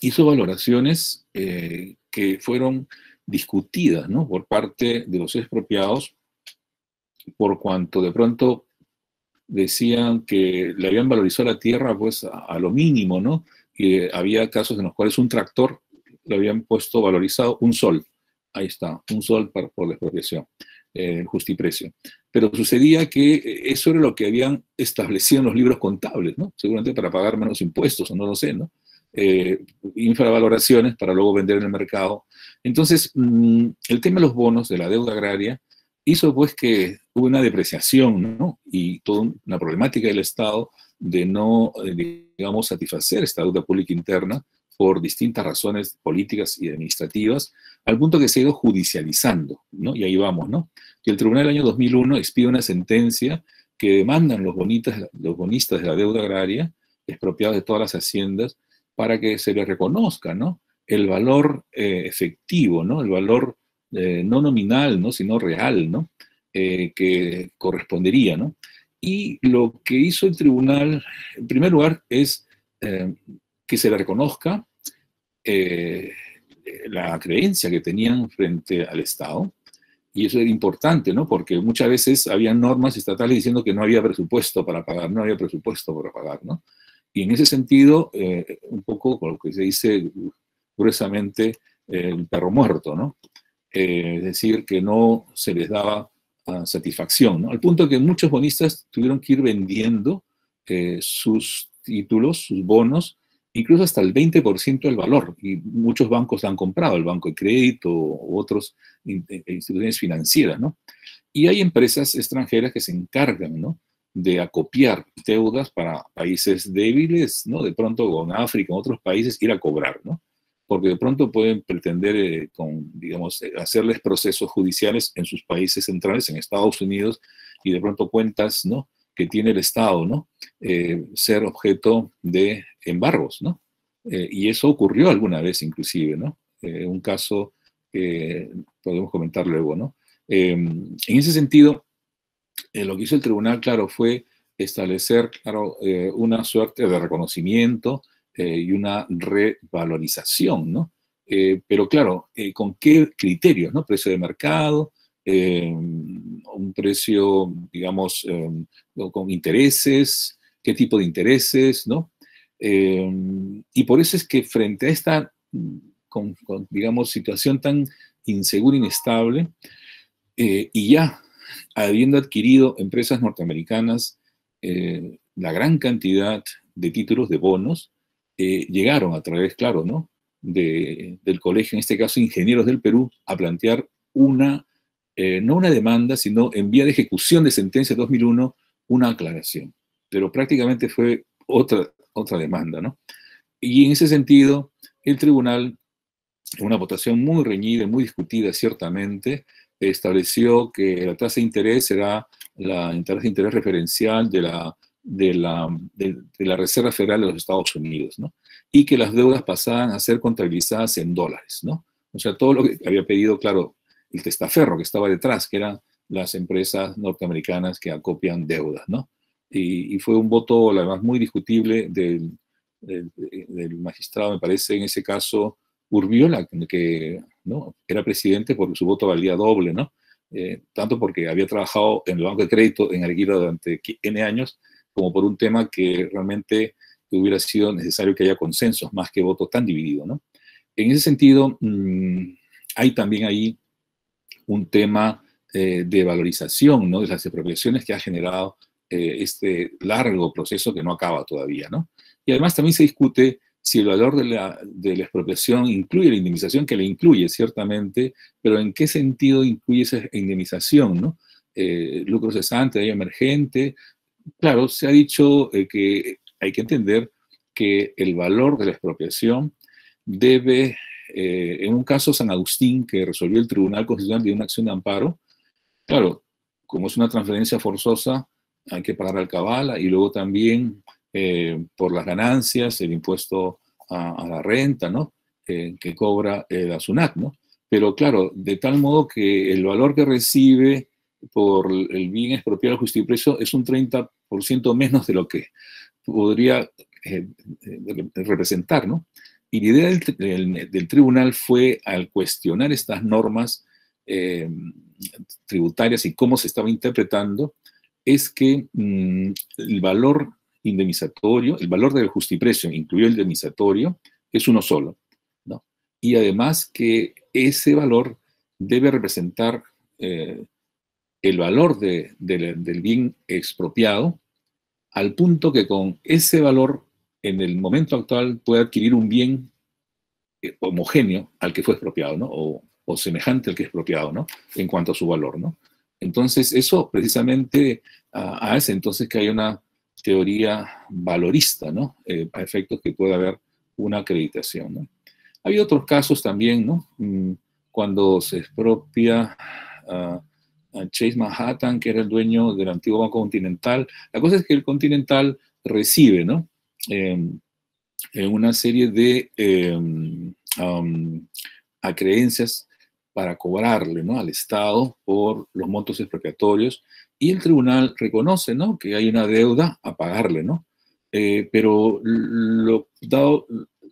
hizo valoraciones que fueron discutidas, ¿no? Por parte de los expropiados, por cuanto de pronto decían que le habían valorizado la tierra pues a lo mínimo, ¿no? Que había casos en los cuales un tractor le habían puesto valorizado un sol. Ahí está, un sol por la expropiación, el justiprecio. Pero sucedía que eso era lo que habían establecido en los libros contables, ¿no? Seguramente para pagar menos impuestos, o no lo sé, ¿no? Infravaloraciones para luego vender en el mercado. Entonces, el tema de los bonos, de la deuda agraria, hizo pues que hubo una depreciación, ¿no? Y toda una problemática del Estado de no, digamos, satisfacer esta deuda pública interna por distintas razones políticas y administrativas, al punto que se ha ido judicializando, ¿no? Y ahí vamos, ¿no? Y el tribunal del año 2001 expide una sentencia que demandan los bonistas de la deuda agraria, expropiados de todas las haciendas, para que se les reconozca, ¿no? el valor efectivo, ¿no? El valor no nominal, ¿no? Sino real, ¿no? Que correspondería, ¿no? Y lo que hizo el tribunal, en primer lugar, es que se le reconozca la creencia que tenían frente al Estado, y eso era importante, ¿no? Porque muchas veces había normas estatales diciendo que no había presupuesto para pagar, no había presupuesto para pagar, ¿no? Y en ese sentido, un poco con lo que se dice gruesamente, el perro muerto, ¿no? Es decir, que no se les daba satisfacción, ¿no? Al punto que muchos bonistas tuvieron que ir vendiendo sus títulos, sus bonos, incluso hasta el 20% del valor, y muchos bancos han comprado, el Banco de Crédito u otras instituciones financieras, ¿no? Y hay empresas extranjeras que se encargan, ¿no? De acopiar deudas para países débiles, ¿no? De pronto con África, en otros países, ir a cobrar, ¿no? Porque de pronto pueden pretender, digamos, hacerles procesos judiciales en sus países centrales, en Estados Unidos, y de pronto cuentas, ¿no? Que tiene el Estado, ¿no? Ser objeto de embargos, ¿no? Y eso ocurrió alguna vez inclusive, ¿no? Un caso que podemos comentar luego, ¿no? En ese sentido, lo que hizo el tribunal, claro, fue establecer, claro, una suerte de reconocimiento y una revalorización, ¿no? Pero claro, ¿con qué criterios, no? Precio de mercado, un precio, digamos, con intereses, qué tipo de intereses, ¿no? Y por eso es que frente a esta, digamos, situación tan insegura, inestable, y ya habiendo adquirido empresas norteamericanas la gran cantidad de títulos de bonos, llegaron a través, claro, ¿no? Del colegio, en este caso Ingenieros del Perú, a plantear una, no una demanda, sino en vía de ejecución de sentencia 2001, una aclaración. Pero prácticamente fue otra demanda, ¿no? Y en ese sentido, el tribunal, en una votación muy reñida, muy discutida ciertamente, estableció que la tasa de interés será la tasa de interés referencial de la Reserva Federal de los Estados Unidos, ¿no? Y que las deudas pasaban a ser contabilizadas en dólares, ¿no? O sea, todo lo que había pedido, claro, el testaferro que estaba detrás, que eran las empresas norteamericanas que acopian deudas, ¿no? Y fue un voto, además, muy discutible del magistrado, me parece, en ese caso, Urbiola, que ¿no? Era presidente porque su voto valía doble, ¿no? Tanto porque había trabajado en el Banco de Crédito en Arequipa durante N años, como por un tema que realmente hubiera sido necesario que haya consensos, más que voto tan dividido, ¿no? En ese sentido, hay también ahí un tema de valorización, ¿no? De las expropiaciones que ha generado este largo proceso que no acaba todavía, ¿no? Y además también se discute si el valor de la expropiación incluye la indemnización, que la incluye ciertamente, pero en qué sentido incluye esa indemnización, ¿no? Lucro cesante, daño emergente. Claro, se ha dicho que hay que entender que el valor de la expropiación debe, en un caso San Agustín que resolvió el Tribunal Constitucional de una acción de amparo, claro, como es una transferencia forzosa, hay que pagar alcabala y luego también por las ganancias, el impuesto a la renta, ¿no? Que cobra la SUNAT, ¿no? Pero claro, de tal modo que el valor que recibe por el bien expropiado al justiprecio es un 30% menos de lo que podría representar, ¿no? Y la idea del tribunal fue, al cuestionar estas normas tributarias y cómo se estaba interpretando, es que el valor indemnizatorio, el valor del justiprecio, incluido el indemnizatorio, es uno solo, ¿no? Y además que ese valor debe representar el valor del bien expropiado, al punto que con ese valor, en el momento actual, puede adquirir un bien homogéneo al que fue expropiado, ¿no? O semejante al que es expropiado, ¿no? En cuanto a su valor, ¿no? Entonces, eso precisamente hace entonces que haya una teoría valorista, ¿no? A efectos que pueda haber una acreditación, ¿no? Hay otros casos también, ¿no? Cuando se expropia a Chase Manhattan, que era el dueño del antiguo Banco Continental. La cosa es que el Continental recibe, ¿no? Una serie de acreencias para cobrarle, ¿no?, al Estado por los montos expropiatorios, y el tribunal reconoce, ¿no?, que hay una deuda a pagarle, ¿no? Pero dado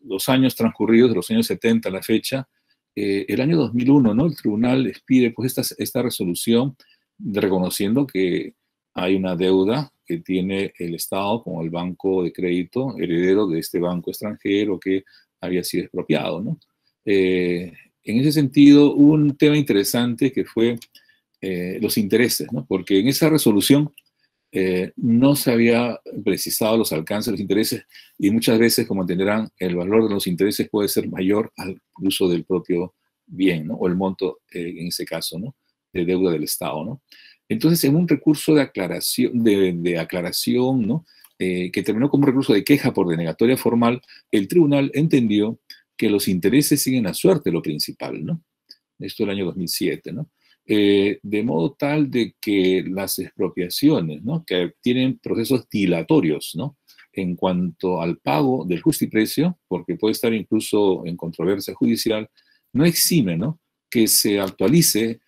los años transcurridos, de los años 70 a la fecha, el año 2001, ¿no?, el tribunal les pide pues esta resolución reconociendo que hay una deuda que tiene el Estado con el banco de crédito heredero de este banco extranjero que había sido expropiado, ¿no? En ese sentido, hubo un tema interesante que fue los intereses, ¿no? Porque en esa resolución no se había precisado los alcances de los intereses, y muchas veces, como entenderán, el valor de los intereses puede ser mayor al uso del propio bien, ¿no?, o el monto, en ese caso, ¿no?, de deuda del Estado, ¿no? Entonces, en un recurso de aclaración, ¿no?, que terminó como un recurso de queja por denegatoria formal, el tribunal entendió que los intereses siguen a suerte lo principal, ¿no? Esto el año 2007, ¿no? De modo tal de que las expropiaciones, ¿no?, que tienen procesos dilatorios, ¿no?, en cuanto al pago del justiprecio, porque puede estar incluso en controversia judicial, no exime, ¿no?, que se actualice,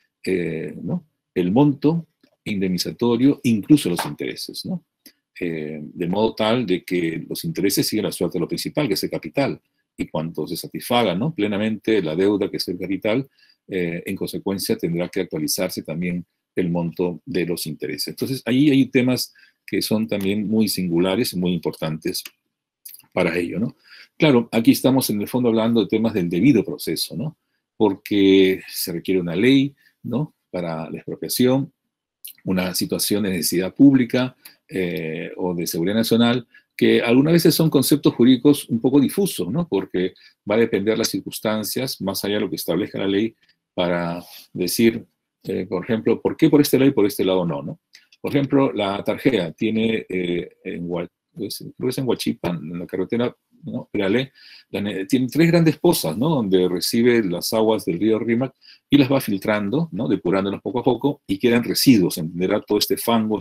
¿no?, el monto indemnizatorio, incluso los intereses, ¿no? De modo tal de que los intereses siguen la suerte de lo principal, que es el capital, y cuando se satisfaga, ¿no?, plenamente la deuda, que es el capital, en consecuencia tendrá que actualizarse también el monto de los intereses. Entonces, ahí hay temas que son también muy singulares y muy importantes para ello, ¿no? Claro, aquí estamos en el fondo hablando de temas del debido proceso, ¿no? Porque se requiere una ley, ¿no?, para la expropiación, una situación de necesidad pública o de seguridad nacional, que algunas veces son conceptos jurídicos un poco difusos, ¿no?, porque va a depender las circunstancias, más allá de lo que establezca la ley, para decir, por ejemplo, ¿por qué por este lado y por este lado no, no? Por ejemplo, la Tarjea tiene, creo que es en Huachipa, en la carretera, ¿no?, Peralé, tiene 3 grandes pozas, ¿no?, donde recibe las aguas del río Rímac y las va filtrando, ¿no?, depurándolas poco a poco, y quedan residuos, entenderá, todo este fango,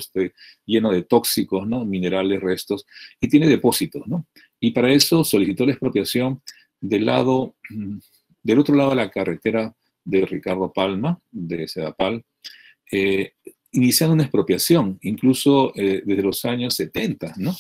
lleno de tóxicos, ¿no?, minerales, restos, y tiene depósitos, ¿no? Y para eso solicitó la expropiación del otro lado de la carretera de Ricardo Palma, de Sedapal, iniciando una expropiación, incluso desde los años 70, ¿no?,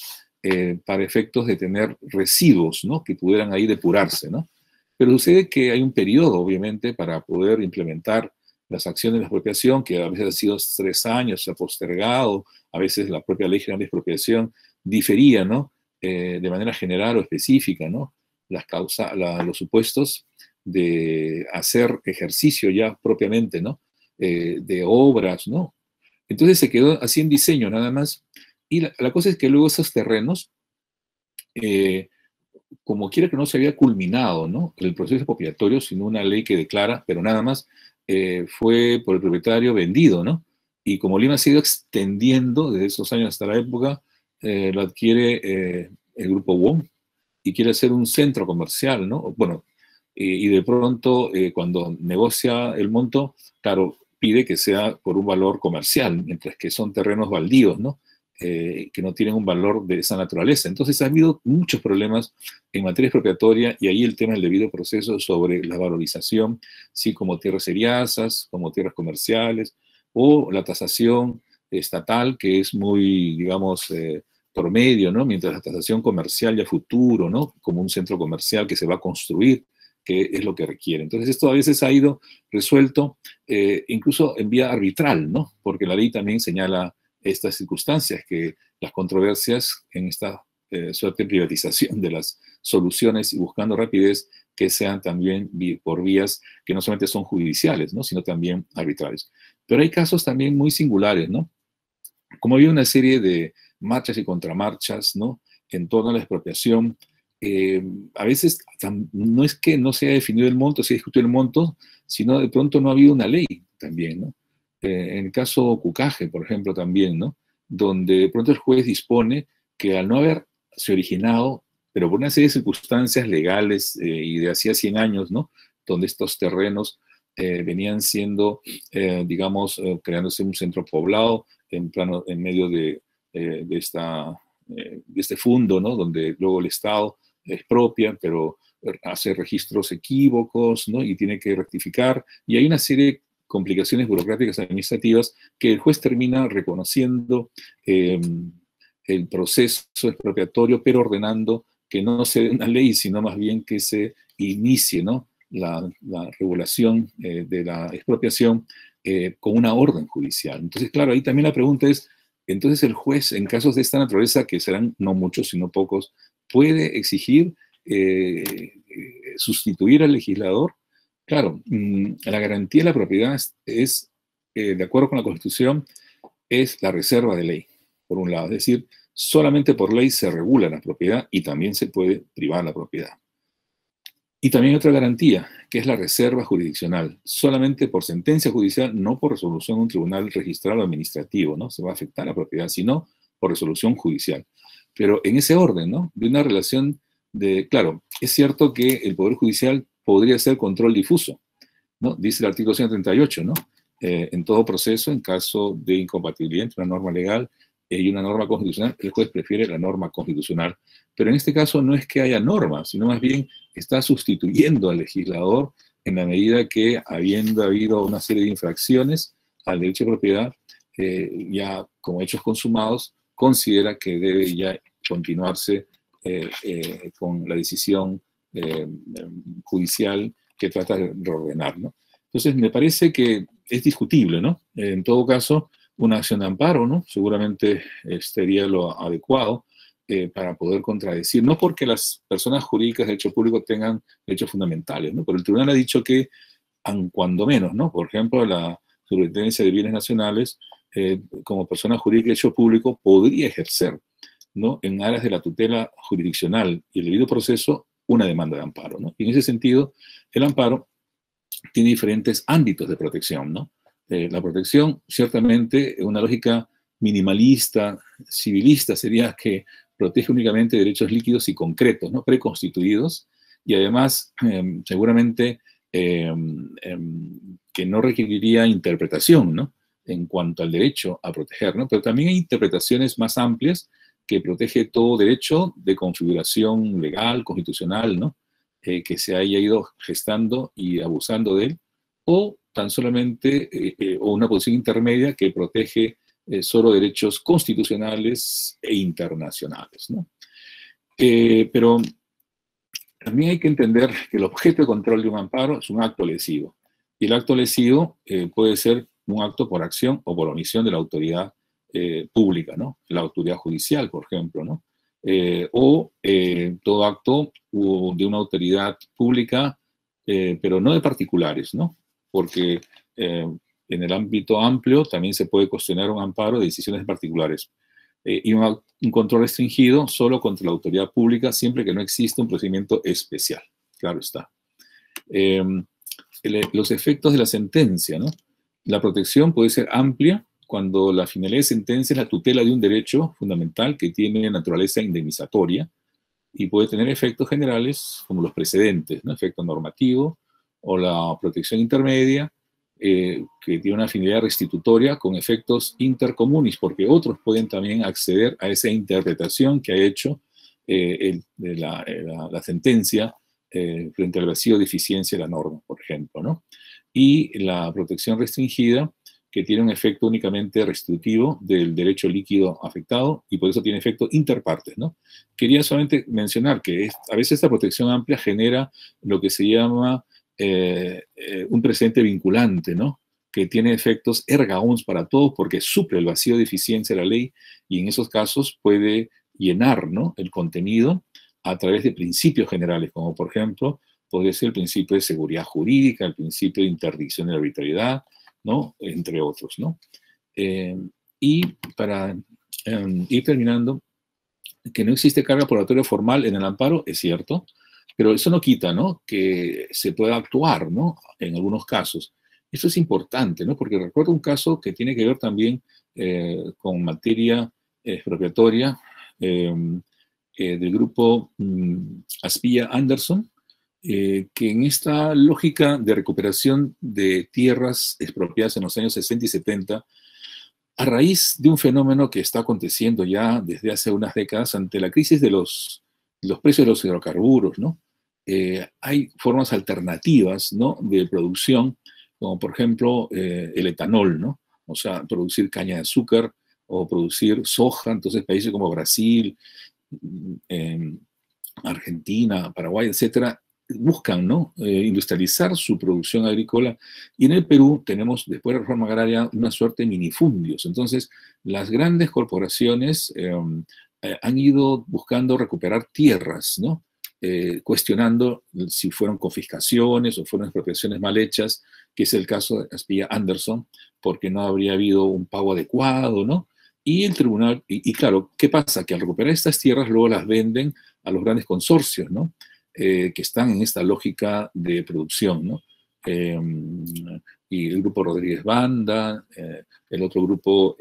para efectos de tener residuos, ¿no?, que pudieran ahí depurarse, ¿no? Pero sucede que hay un periodo, obviamente, para poder implementar las acciones de expropiación, que a veces ha sido 3 años, se ha postergado, a veces la propia ley general de expropiación difería, ¿no?, de manera general o específica, ¿no?, los supuestos de hacer ejercicio ya propiamente, ¿no?, de obras, ¿no? Entonces se quedó así en diseño nada más, y la cosa es que luego esos terrenos, como quiera que no se había culminado, ¿no?, el proceso expropiatorio, sino una ley que declara, pero nada más, fue por el propietario vendido, ¿no? Y como Lima ha sido extendiendo desde esos años hasta la época, lo adquiere el grupo WOM y quiere hacer un centro comercial, ¿no? Bueno, y de pronto, cuando negocia el monto, claro, pide que sea por un valor comercial, mientras que son terrenos baldíos, ¿no?, que no tienen un valor de esa naturaleza. Entonces ha habido muchos problemas en materia expropiatoria, y ahí el tema del debido proceso sobre la valorización, sí, como tierras seriazas, como tierras comerciales, o la tasación estatal, que es muy, digamos, por medio, ¿no?, mientras la tasación comercial ya futuro, ¿no?, como un centro comercial que se va a construir, que es lo que requiere. Entonces esto a veces ha ido resuelto incluso en vía arbitral, ¿no?, porque la ley también señala estas circunstancias, que las controversias en esta suerte de privatización de las soluciones y buscando rapidez, que sean también por vías que no solamente son judiciales, ¿no?, sino también arbitrales. Pero hay casos también muy singulares, ¿no? Como había una serie de marchas y contramarchas, ¿no?, en torno a la expropiación, a veces no es que no se haya definido el monto, se ha discutido el monto, sino de pronto no ha habido una ley también, ¿no? En el caso Cucaje, por ejemplo, también, ¿no?, donde de pronto el juez dispone que al no haberse originado, pero por una serie de circunstancias legales y de hacía 100 años, ¿no?, donde estos terrenos venían siendo, digamos, creándose un centro poblado en medio de este fundo, ¿no?, donde luego el Estado expropia, pero hace registros equívocos, ¿no? Y tiene que rectificar, y hay una serie de complicaciones burocráticas administrativas que el juez termina reconociendo el proceso expropiatorio, pero ordenando que no se dé una ley, sino más bien que se inicie, ¿no?, la regulación de la expropiación con una orden judicial. Entonces, claro, ahí también la pregunta es, entonces el juez, en casos de esta naturaleza, que serán no muchos, sino pocos, ¿puede exigir sustituir al legislador? Claro, la garantía de la propiedad es de acuerdo con la Constitución, es la reserva de ley, por un lado. Es decir, solamente por ley se regula la propiedad y también se puede privar la propiedad. Y también hay otra garantía, que es la reserva jurisdiccional. Solamente por sentencia judicial, no por resolución de un tribunal registral o administrativo, ¿no? Se va a afectar la propiedad, sino por resolución judicial. Pero en ese orden, ¿no?, de una relación de... Claro, es cierto que el Poder Judicial podría ser control difuso, ¿no? Dice el artículo 138, ¿no? En todo proceso, en caso de incompatibilidad entre una norma legal y una norma constitucional, el juez prefiere la norma constitucional. Pero en este caso no es que haya normas, sino más bien está sustituyendo al legislador en la medida que, habiendo habido una serie de infracciones al derecho de propiedad, ya como hechos consumados, considera que debe ya continuarse con la decisión judicial que trata de reordenar, ¿no? Entonces, me parece que es discutible, ¿no? En todo caso, una acción de amparo, ¿no?, seguramente sería lo adecuado para poder contradecir, no porque las personas jurídicas de derecho público tengan derechos fundamentales, ¿no? Pero el tribunal ha dicho que, aun cuando menos, ¿no? Por ejemplo, la Superintendencia de Bienes Nacionales, como persona jurídica de derecho público, podría ejercer, ¿no?, en aras de la tutela jurisdiccional y el debido proceso, una demanda de amparo, ¿no? Y en ese sentido, el amparo tiene diferentes ámbitos de protección, ¿no? La protección, ciertamente, una lógica minimalista, civilista, sería que protege únicamente derechos líquidos y concretos, ¿no?, preconstituidos, y además, seguramente, que no requeriría interpretación, ¿no?, en cuanto al derecho a proteger, ¿no? Pero también hay interpretaciones más amplias que protege todo derecho de configuración legal, constitucional, ¿no?, que se haya ido gestando y abusando de él, o tan solamente, o una posición intermedia que protege solo derechos constitucionales e internacionales, ¿no? Pero también hay que entender que el objeto de control de un amparo es un acto lesivo, y el acto lesivo puede ser un acto por acción o por omisión de la autoridad pública, ¿no?, la autoridad judicial, por ejemplo, ¿no? Todo acto de una autoridad pública, pero no de particulares, ¿no? Porque en el ámbito amplio también se puede cuestionar un amparo de decisiones particulares. Y un control restringido solo contra la autoridad pública, siempre que no exista un procedimiento especial, claro está. Los efectos de la sentencia, ¿no? La protección puede ser amplia cuando la finalidad de sentencia es la tutela de un derecho fundamental que tiene naturaleza indemnizatoria y puede tener efectos generales como los precedentes, ¿no?, efecto normativo, o la protección intermedia, que tiene una finalidad restitutoria con efectos intercomunis, porque otros pueden también acceder a esa interpretación que ha hecho la sentencia frente al vacío de eficiencia de la norma, por ejemplo, ¿no? Y la protección restringida, que tiene un efecto únicamente restitutivo del derecho líquido afectado y por eso tiene efecto interpartes, ¿no? Quería solamente mencionar que a veces esta protección amplia genera lo que se llama un precedente vinculante, ¿no?, que tiene efectos erga omnes para todos porque suple el vacío de eficiencia de la ley y en esos casos puede llenar, ¿no?, el contenido a través de principios generales, como por ejemplo podría ser el principio de seguridad jurídica, el principio de interdicción de la arbitrariedad, ¿no?, entre otros, ¿no? Y para ir terminando, que no existe carga probatoria formal en el amparo, es cierto, pero eso no quita, ¿no?, que se pueda actuar, ¿no?, en algunos casos. Eso es importante, ¿no?, porque recuerdo un caso que tiene que ver también con materia expropiatoria del grupo Aspilla Anderson, que en esta lógica de recuperación de tierras expropiadas en los años 60 y 70, a raíz de un fenómeno que está aconteciendo ya desde hace unas décadas ante la crisis de los precios de los hidrocarburos, ¿no?, hay formas alternativas, ¿no?, de producción, como por ejemplo el etanol, ¿no? O sea, producir caña de azúcar o producir soja. Entonces países como Brasil, Argentina, Paraguay, etcétera, buscan, ¿no?, industrializar su producción agrícola. Y en el Perú tenemos, después de la reforma agraria, una suerte de minifundios. Entonces, las grandes corporaciones han ido buscando recuperar tierras, ¿no? Cuestionando si fueron confiscaciones o fueron expropiaciones mal hechas, que es el caso de Aspilla Anderson, porque no habría habido un pago adecuado, ¿no? Y el tribunal, y claro, ¿qué pasa? Que al recuperar estas tierras luego las venden a los grandes consorcios, ¿no? Que están en esta lógica de producción, ¿no? Y el grupo Rodríguez Banda, el otro grupo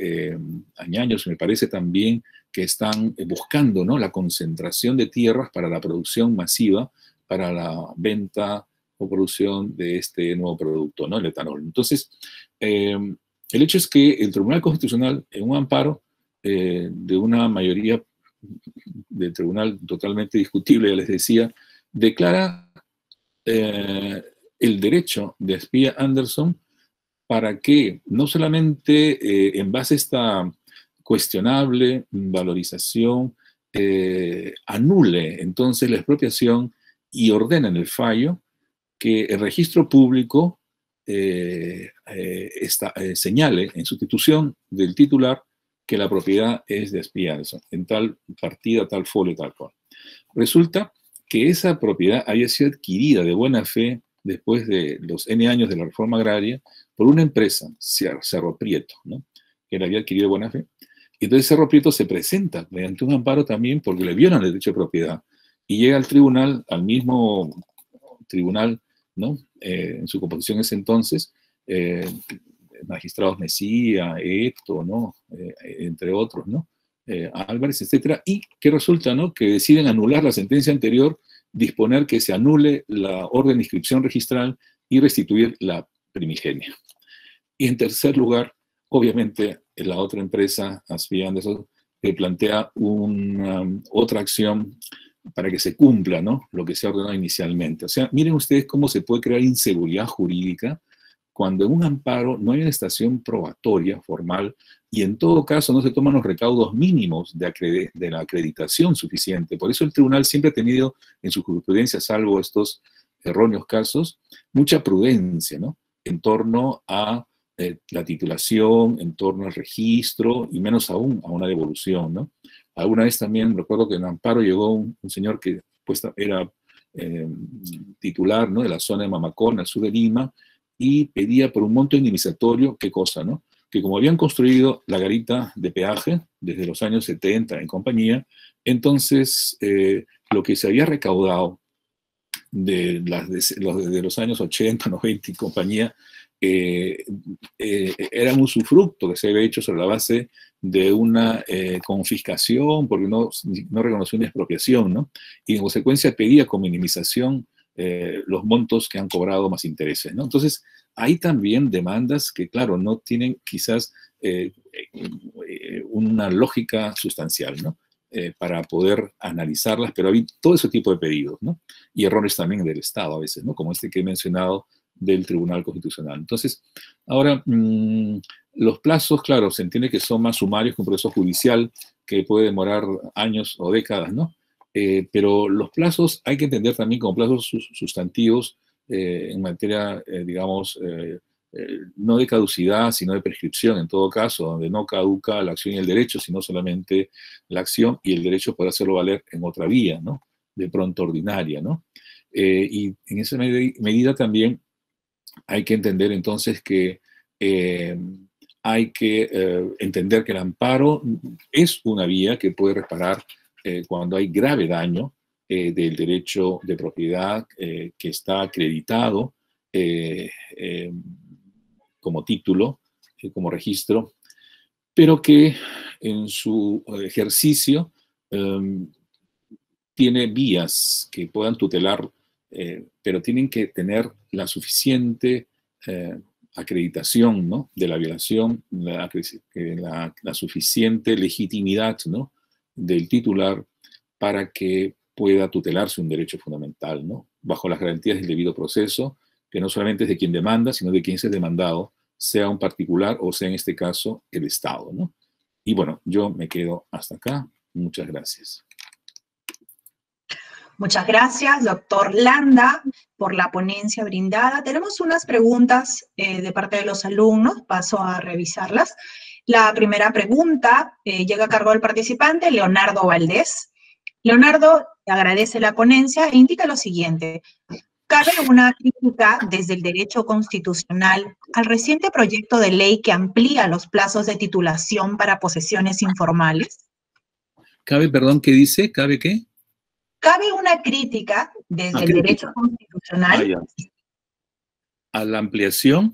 Añaños, me parece también, que están buscando, ¿no?, la concentración de tierras para la producción masiva, para la venta o producción de este nuevo producto, ¿no?, el etanol. Entonces, el hecho es que el Tribunal Constitucional, en un amparo de una mayoría del tribunal totalmente discutible, ya les decía, declara el derecho de Aspilla Anderson para que no solamente en base a esta cuestionable valorización anule entonces la expropiación y ordena en el fallo que el registro público señale en sustitución del titular que la propiedad es de Aspilla Anderson, en tal partida, tal folio, tal cual. Resulta que esa propiedad había sido adquirida de buena fe después de los N años de la reforma agraria por una empresa, Cerro Prieto, ¿no?, que la había adquirido de buena fe. Y entonces Cerro Prieto se presenta mediante un amparo también porque le violan el derecho de propiedad. Y llega al tribunal, al mismo tribunal, ¿no?, en su composición ese entonces, magistrados Mesía, Eto, ¿no?, entre otros, ¿no?, Álvarez, etcétera, y que resulta, ¿no?, que deciden anular la sentencia anterior, disponer que se anule la orden de inscripción registral y restituir la primigenia. Y en tercer lugar, obviamente, la otra empresa, Aspilla Anderson, plantea otra acción para que se cumpla, ¿no?, lo que se ha ordenado inicialmente. O sea, miren ustedes cómo se puede crear inseguridad jurídica cuando en un amparo no hay una estación probatoria formal y en todo caso no se toman los recaudos mínimos de la acreditación suficiente. Por eso el tribunal siempre ha tenido en su jurisprudencia, salvo estos erróneos casos, mucha prudencia, ¿no?, en torno a la titulación, en torno al registro y menos aún a una devolución, ¿no? Alguna vez también recuerdo que en amparo llegó un señor que pues, era titular, ¿no?, de la zona de Mamacón, al sur de Lima, y pedía por un monto indemnizatorio, ¿qué cosa, no? Que como habían construido la garita de peaje desde los años 70 en compañía, entonces lo que se había recaudado de los años 80, 90 y compañía, era un usufructo que se había hecho sobre la base de una confiscación, porque no reconoció una expropiación, ¿no? Y en consecuencia pedía con minimización los montos que han cobrado más intereses, ¿no? Entonces, hay también demandas que, claro, no tienen quizás una lógica sustancial, ¿no? Para poder analizarlas, pero hay todo ese tipo de pedidos, ¿no? Y errores también del Estado a veces, ¿no?, como este que he mencionado del Tribunal Constitucional. Entonces, ahora, los plazos, claro, se entiende que son más sumarios que un proceso judicial que puede demorar años o décadas, ¿no? Pero los plazos hay que entender también como plazos sustantivos en materia, digamos, no de caducidad, sino de prescripción, en todo caso, donde no caduca la acción y el derecho, sino solamente la acción y el derecho puede hacerlo valer en otra vía, ¿no?, de pronto ordinaria, ¿no? Y en esa medida también hay que entender entonces que hay que entender que el amparo es una vía que puede reparar cuando hay grave daño del derecho de propiedad que está acreditado como título, como registro, pero que en su ejercicio tiene vías que puedan tutelar, pero tienen que tener la suficiente acreditación, ¿no?, de la violación, la suficiente legitimidad, ¿no?, del titular para que pueda tutelarse un derecho fundamental, ¿no? Bajo las garantías del debido proceso, que no solamente es de quien demanda, sino de quien es demandado, sea un particular o sea en este caso el Estado, ¿no? Y bueno, yo me quedo hasta acá. Muchas gracias. Muchas gracias, doctor Landa, por la ponencia brindada. Tenemos unas preguntas de parte de los alumnos, paso a revisarlas. La primera pregunta llega a cargo del participante, Leonardo Valdés. Leonardo agradece la ponencia e indica lo siguiente. ¿Cabe una crítica desde el derecho constitucional al reciente proyecto de ley que amplía los plazos de titulación para posesiones informales? ¿Cabe, perdón, qué dice? ¿Cabe qué? ¿Cabe una crítica desde el derecho constitucional a la ampliación?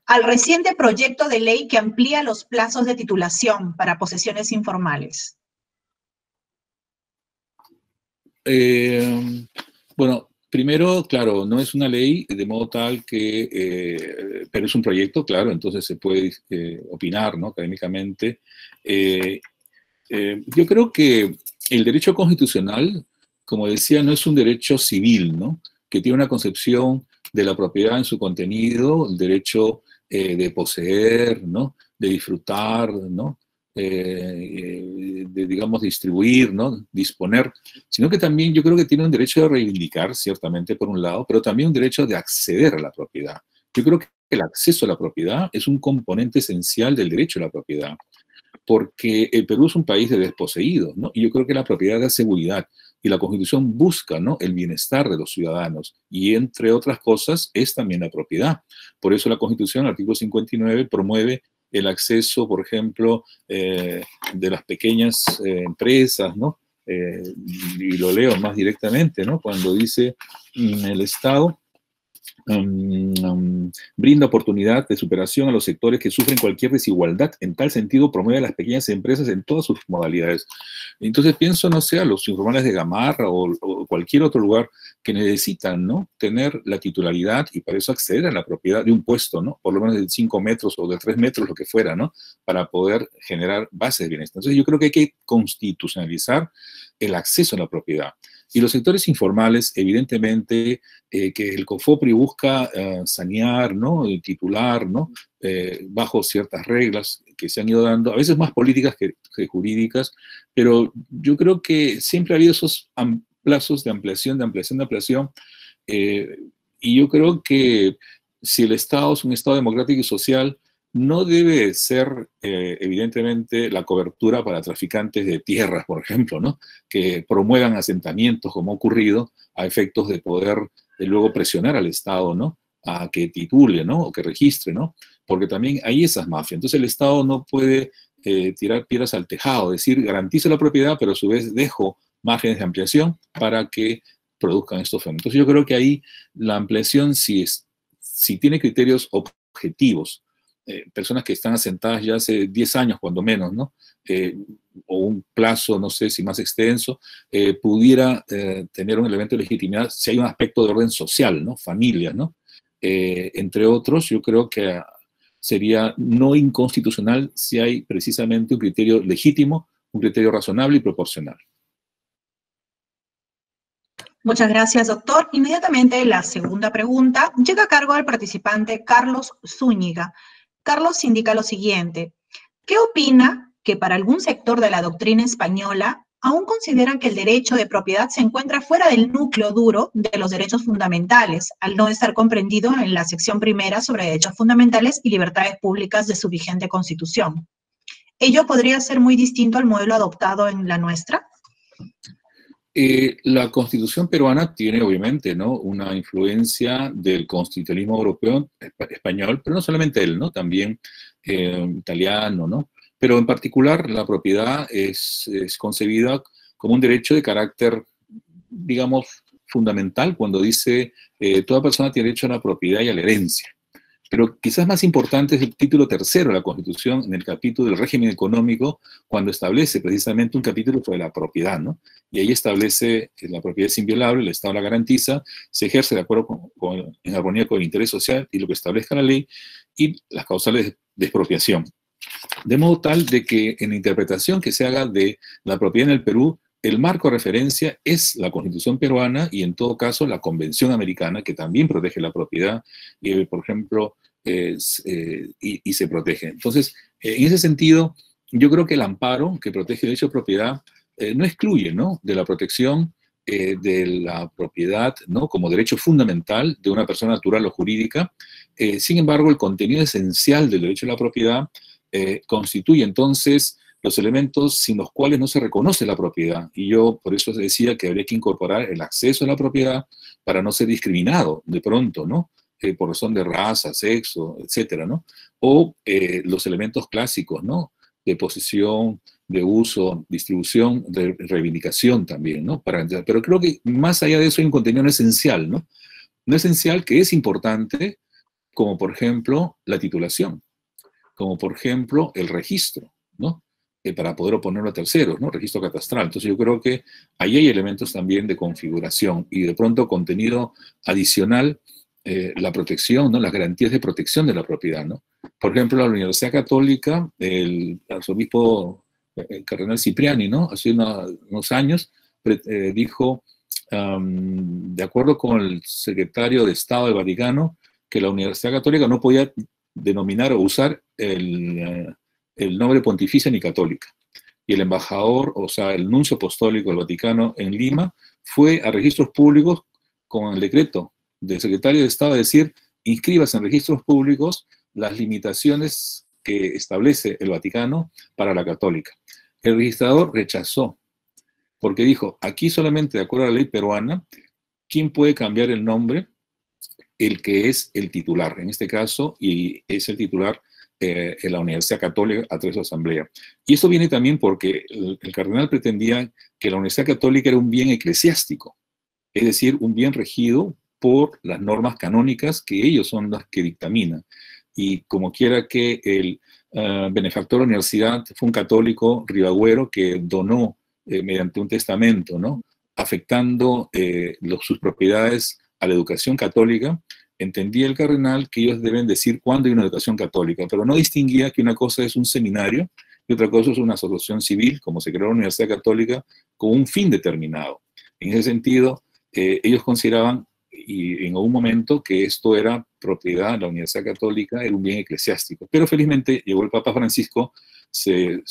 Al reciente proyecto de ley que amplía los plazos de titulación para posesiones informales. Bueno, primero, claro, no es una ley de modo tal que, pero es un proyecto, claro, entonces se puede opinar, ¿no? Académicamente. Yo creo que el derecho constitucional, como decía, no es un derecho civil, ¿no? Que tiene una concepción de la propiedad en su contenido, el derecho de poseer, ¿no? De disfrutar, ¿no? De, digamos, distribuir, ¿no? Disponer, sino que también yo creo que tiene un derecho de reivindicar, ciertamente, por un lado, pero también un derecho de acceder a la propiedad. Yo creo que el acceso a la propiedad es un componente esencial del derecho a la propiedad, porque el Perú es un país de desposeídos, ¿no? Y yo creo que la propiedad da seguridad, y la Constitución busca, ¿no? El bienestar de los ciudadanos, y entre otras cosas es también la propiedad. Por eso la Constitución, el artículo 59, promueve el acceso, por ejemplo, de las pequeñas empresas, ¿no? Y lo leo más directamente, ¿no? Cuando dice el Estado brinda oportunidad de superación a los sectores que sufren cualquier desigualdad. En tal sentido, promueve a las pequeñas empresas en todas sus modalidades. Entonces pienso, no sé, a los informales de Gamarra o cualquier otro lugar que necesitan, ¿no? Tener la titularidad y para eso acceder a la propiedad de un puesto, ¿no? Por lo menos de 5 metros o de 3 metros, lo que fuera, ¿no? Para poder generar bases de bienestar. Entonces yo creo que hay que constitucionalizar el acceso a la propiedad. Y los sectores informales, evidentemente, que el COFOPRI busca sanear, ¿no? Y titular, ¿no? Bajo ciertas reglas que se han ido dando, a veces más políticas que jurídicas, pero yo creo que siempre ha habido esos plazos de ampliación, y yo creo que si el Estado es un Estado democrático y social, no debe ser, evidentemente, la cobertura para traficantes de tierras, por ejemplo, ¿no? Que promuevan asentamientos, como ha ocurrido, a efectos de poder luego presionar al Estado, ¿no? A que titule, ¿no? O que registre, ¿no? Porque también hay esas mafias. Entonces el Estado no puede tirar piedras al tejado, decir, garantizo la propiedad, pero a su vez dejo márgenes de ampliación para que produzcan estos fenómenos. Entonces yo creo que ahí la ampliación, si tiene criterios objetivos, personas que están asentadas ya hace 10 años, cuando menos, ¿no? O un plazo, no sé si más extenso, pudiera tener un elemento de legitimidad si hay un aspecto de orden social, ¿no? Familia, ¿no? Entre otros, yo creo que sería no inconstitucional si hay precisamente un criterio legítimo, un criterio razonable y proporcional. Muchas gracias, doctor. Inmediatamente la segunda pregunta llega a cargo del participante Carlos Zúñiga. Carlos indica lo siguiente. ¿Qué opina que para algún sector de la doctrina española aún consideran que el derecho de propiedad se encuentra fuera del núcleo duro de los derechos fundamentales, al no estar comprendido en la sección primera sobre derechos fundamentales y libertades públicas de su vigente Constitución? ¿Ello podría ser muy distinto al modelo adoptado en la nuestra? La Constitución peruana tiene, obviamente, ¿no? Una influencia del constitucionalismo europeo, español, pero no solamente él, ¿no? También italiano, ¿no? Pero en particular la propiedad es concebida como un derecho de carácter, digamos, fundamental cuando dice toda persona tiene derecho a la propiedad y a la herencia. Pero quizás más importante es el título tercero de la Constitución, en el capítulo del régimen económico, cuando establece precisamente un capítulo sobre la propiedad, ¿no? Y ahí establece que la propiedad es inviolable, el Estado la garantiza, se ejerce de acuerdo en armonía con el interés social y lo que establezca la ley, y las causales de expropiación. De modo tal de que en la interpretación que se haga de la propiedad en el Perú, El marco de referencia es la Constitución peruana y en todo caso la Convención Americana, que también protege la propiedad, y, por ejemplo, y se protege. Entonces, en ese sentido, yo creo que el amparo que protege el derecho de propiedad no excluye, ¿no?, de la protección de la propiedad, ¿no?, como derecho fundamental de una persona natural o jurídica. Sin embargo, el contenido esencial del derecho a la propiedad constituye entonces los elementos sin los cuales no se reconoce la propiedad. Y yo por eso decía que habría que incorporar el acceso a la propiedad para no ser discriminado de pronto, ¿no? Por razón de raza, sexo, etcétera, ¿no? O los elementos clásicos, ¿no?, de posesión, de uso, distribución, de reivindicación también, ¿no? Pero creo que más allá de eso hay un contenido no esencial, ¿no? No esencial que es importante, como por ejemplo la titulación, como por ejemplo el registro, ¿no?, para poder oponerlo a terceros, ¿no?, registro catastral. Entonces yo creo que ahí hay elementos también de configuración y de pronto contenido adicional, la protección, ¿no?, las garantías de protección de la propiedad, ¿no? Por ejemplo, la Universidad Católica, el arzobispo cardenal Cipriani, ¿no?, hace unos años, dijo, de acuerdo con el secretario de Estado del Vaticano, que la Universidad Católica no podía denominar o usar el nombre pontificia ni católica. Y el embajador, o sea, el nuncio apostólico del Vaticano en Lima, fue a registros públicos con el decreto del secretario de Estado a decir, inscríbase en registros públicos las limitaciones que establece el Vaticano para la católica. El registrador rechazó, porque dijo, aquí solamente de acuerdo a la ley peruana, ¿quién puede cambiar el nombre? El que es el titular, en este caso, y es el titular en la Universidad Católica a través de su asamblea. Y esto viene también porque el cardenal pretendía que la Universidad Católica era un bien eclesiástico, es decir, un bien regido por las normas canónicas que ellos son las que dictaminan. Y como quiera que el benefactor de la universidad fue un católico ribagüero que donó mediante un testamento, ¿no?, afectando sus propiedades a la educación católica, entendía el cardenal que ellos deben decir cuándo hay una educación católica, pero no distinguía que una cosa es un seminario y otra cosa es una asociación civil, como se creó la Universidad Católica, con un fin determinado. En ese sentido, ellos consideraban, y en un momento, que esto era propiedad de la Universidad Católica, era un bien eclesiástico. Pero felizmente llegó el Papa Francisco, se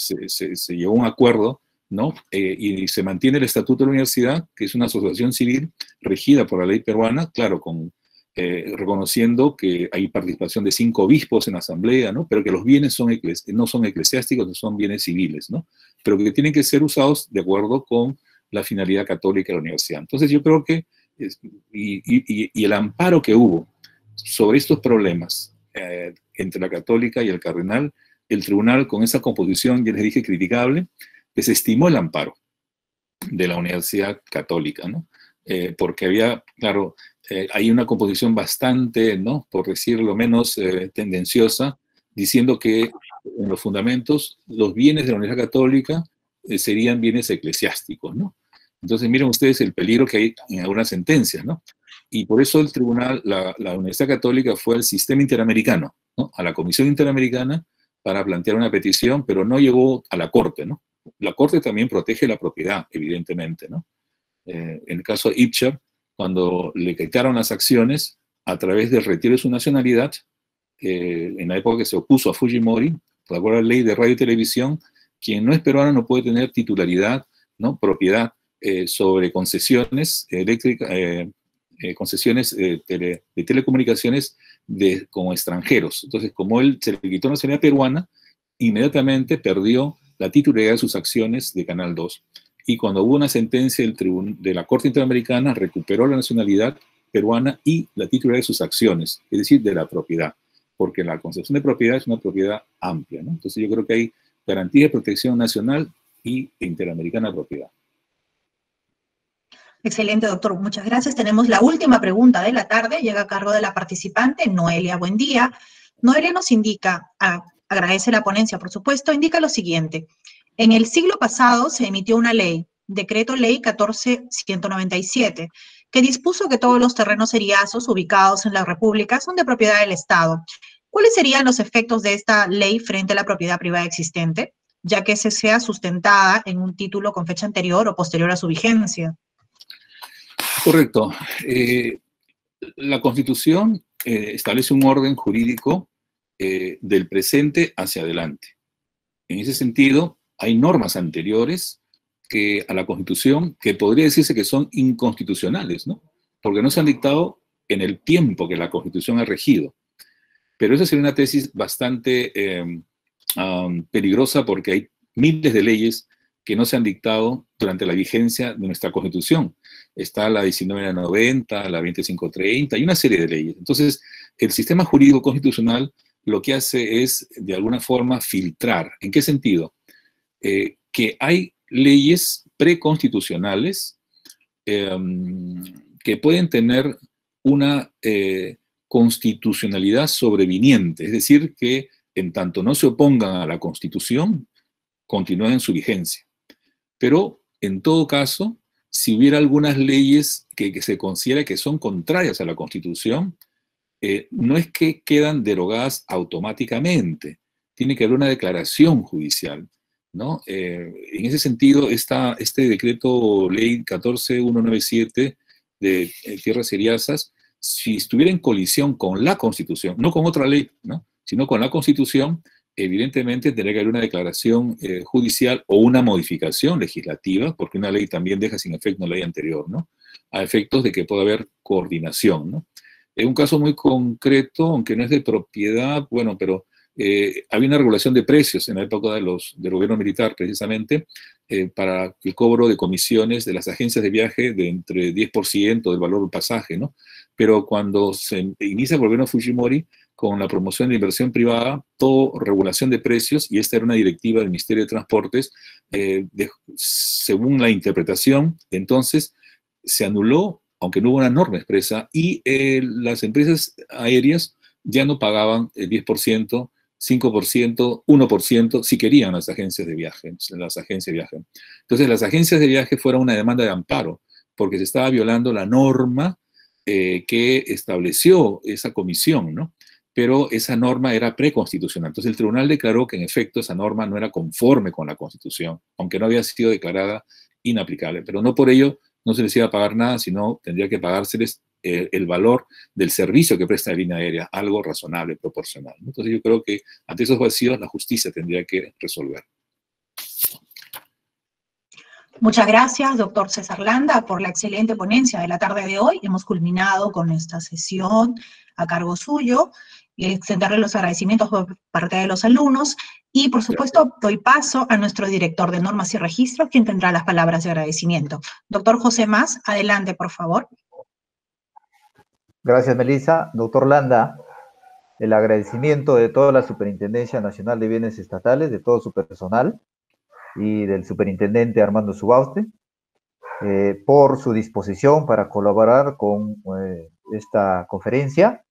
llegó a un acuerdo, ¿no? Y se mantiene el estatuto de la universidad, que es una asociación civil regida por la ley peruana, claro, reconociendo que hay participación de 5 obispos en la asamblea, ¿no?, pero que los bienes no son eclesiásticos, son bienes civiles, ¿no?, pero que tienen que ser usados de acuerdo con la finalidad católica de la universidad. Entonces yo creo que, y el amparo que hubo sobre estos problemas entre la católica y el cardenal, el tribunal con esa composición, ya les dije, criticable, desestimó el amparo de la Universidad Católica, ¿no? Porque había, claro, hay una composición bastante, ¿no?, por decirlo menos, tendenciosa, diciendo que en los fundamentos los bienes de la Universidad Católica serían bienes eclesiásticos, ¿no? Entonces miren ustedes el peligro que hay en algunas sentencias, ¿no? Y por eso el tribunal, la Universidad Católica fue al sistema interamericano, ¿no?, a la Comisión Interamericana para plantear una petición, pero no llegó a la Corte, ¿no? La Corte también protege la propiedad, evidentemente, ¿no? En el caso de Ibcher, cuando le quitaron las acciones a través del retiro de su nacionalidad, en la época que se opuso a Fujimori, de acuerdo a la ley de radio y televisión, quien no es peruano no puede tener titularidad, ¿no?, propiedad sobre concesiones eléctricas, concesiones de telecomunicaciones como extranjeros. Entonces, como él se le quitó la nacionalidad peruana, inmediatamente perdió la titularidad de sus acciones de Canal 2. Y cuando hubo una sentencia de la Corte Interamericana, recuperó la nacionalidad peruana y la titularidad de sus acciones, es decir, de la propiedad, porque la concepción de propiedad es una propiedad amplia, ¿no? Entonces yo creo que hay garantía de protección nacional y interamericana de propiedad. Excelente, doctor. Muchas gracias. Tenemos la última pregunta de la tarde. Llega a cargo de la participante, Noelia. Buen día. Noelia nos indica, agradece la ponencia, por supuesto, indica lo siguiente. En el siglo pasado se emitió una ley, Decreto Ley 14.197, que dispuso que todos los terrenos seriazos ubicados en la República son de propiedad del Estado. ¿Cuáles serían los efectos de esta ley frente a la propiedad privada existente? ya que se sea sustentada en un título con fecha anterior o posterior a su vigencia. Correcto. La Constitución establece un orden jurídico del presente hacia adelante. En ese sentido, hay normas anteriores a la Constitución que podría decirse que son inconstitucionales, ¿no? Porque no se han dictado en el tiempo que la Constitución ha regido. Pero esa sería una tesis bastante peligrosa, porque hay miles de leyes que no se han dictado durante la vigencia de nuestra Constitución. Está la 1990, la 2530, y una serie de leyes. Entonces, el sistema jurídico constitucional lo que hace es, de alguna forma, filtrar. ¿En qué sentido? Que hay leyes preconstitucionales que pueden tener una constitucionalidad sobreviniente, es decir, que en tanto no se opongan a la Constitución, continúan en su vigencia. Pero, en todo caso, si hubiera algunas leyes que se considera que son contrarias a la Constitución, no es que quedan derogadas automáticamente, tiene que haber una declaración judicial, ¿no? En ese sentido, este decreto ley 14197 de tierras seriazas, si estuviera en colisión con la Constitución, no con otra ley, ¿no?, sino con la Constitución, evidentemente tendría que haber una declaración judicial o una modificación legislativa, porque una ley también deja sin efecto una ley anterior, ¿no?, a efectos de que pueda haber coordinación, ¿no? En un caso muy concreto, aunque no es de propiedad, bueno, pero había una regulación de precios en la época del gobierno militar, precisamente, para el cobro de comisiones de las agencias de viaje de entre 10% del valor del pasaje, ¿no? Pero cuando se inicia el gobierno Fujimori, con la promoción de inversión privada, todo regulación de precios, y esta era una directiva del Ministerio de Transportes, según la interpretación, entonces se anuló, aunque no hubo una norma expresa, y las empresas aéreas ya no pagaban el 10%, 5%, 1%, si querían las agencias de viaje. Entonces, las agencias de viaje fueron una demanda de amparo, porque se estaba violando la norma que estableció esa comisión, ¿no? Pero esa norma era preconstitucional. Entonces, el tribunal declaró que, en efecto, esa norma no era conforme con la Constitución, aunque no había sido declarada inaplicable. Pero no por ello no se les iba a pagar nada, sino tendría que pagárseles el valor del servicio que presta la línea aérea, algo razonable, proporcional. Entonces, yo creo que ante esos vacíos la justicia tendría que resolver. Muchas gracias, doctor César Landa, por la excelente ponencia de la tarde de hoy. Hemos culminado con esta sesión a cargo suyo, y extenderle los agradecimientos por parte de los alumnos, y por supuesto doy paso a nuestro director de normas y registros, quien tendrá las palabras de agradecimiento. Doctor José Mas, adelante, por favor. Gracias, Melissa. Doctor Landa, el agradecimiento de toda la Superintendencia Nacional de Bienes Estatales, de todo su personal, y del superintendente Armando Subauste, por su disposición para colaborar con esta conferencia.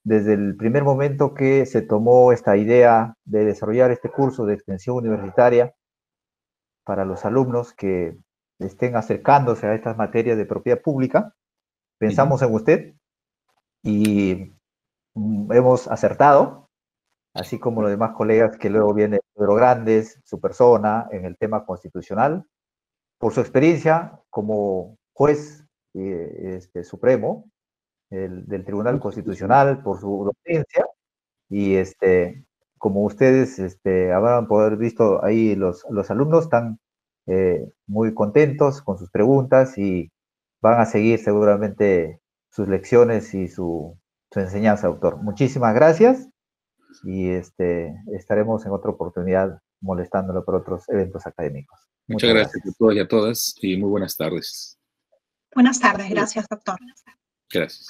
Desde el primer momento que se tomó esta idea de desarrollar este curso de extensión universitaria para los alumnos que estén acercándose a estas materias de propiedad pública, pensamos en usted y hemos acertado, así como los demás colegas que luego vienen, Pedro Grandes, su persona, en el tema constitucional, por su experiencia como juez supremo del Tribunal Constitucional, por su docencia, y como ustedes habrán poder visto ahí, los alumnos están muy contentos con sus preguntas y van a seguir seguramente sus lecciones y su enseñanza, doctor. Muchísimas gracias. Y estaremos en otra oportunidad molestándolo por otros eventos académicos. Muchas gracias a todos y a todas, y muy buenas tardes. Buenas tardes, gracias, doctor. Gracias.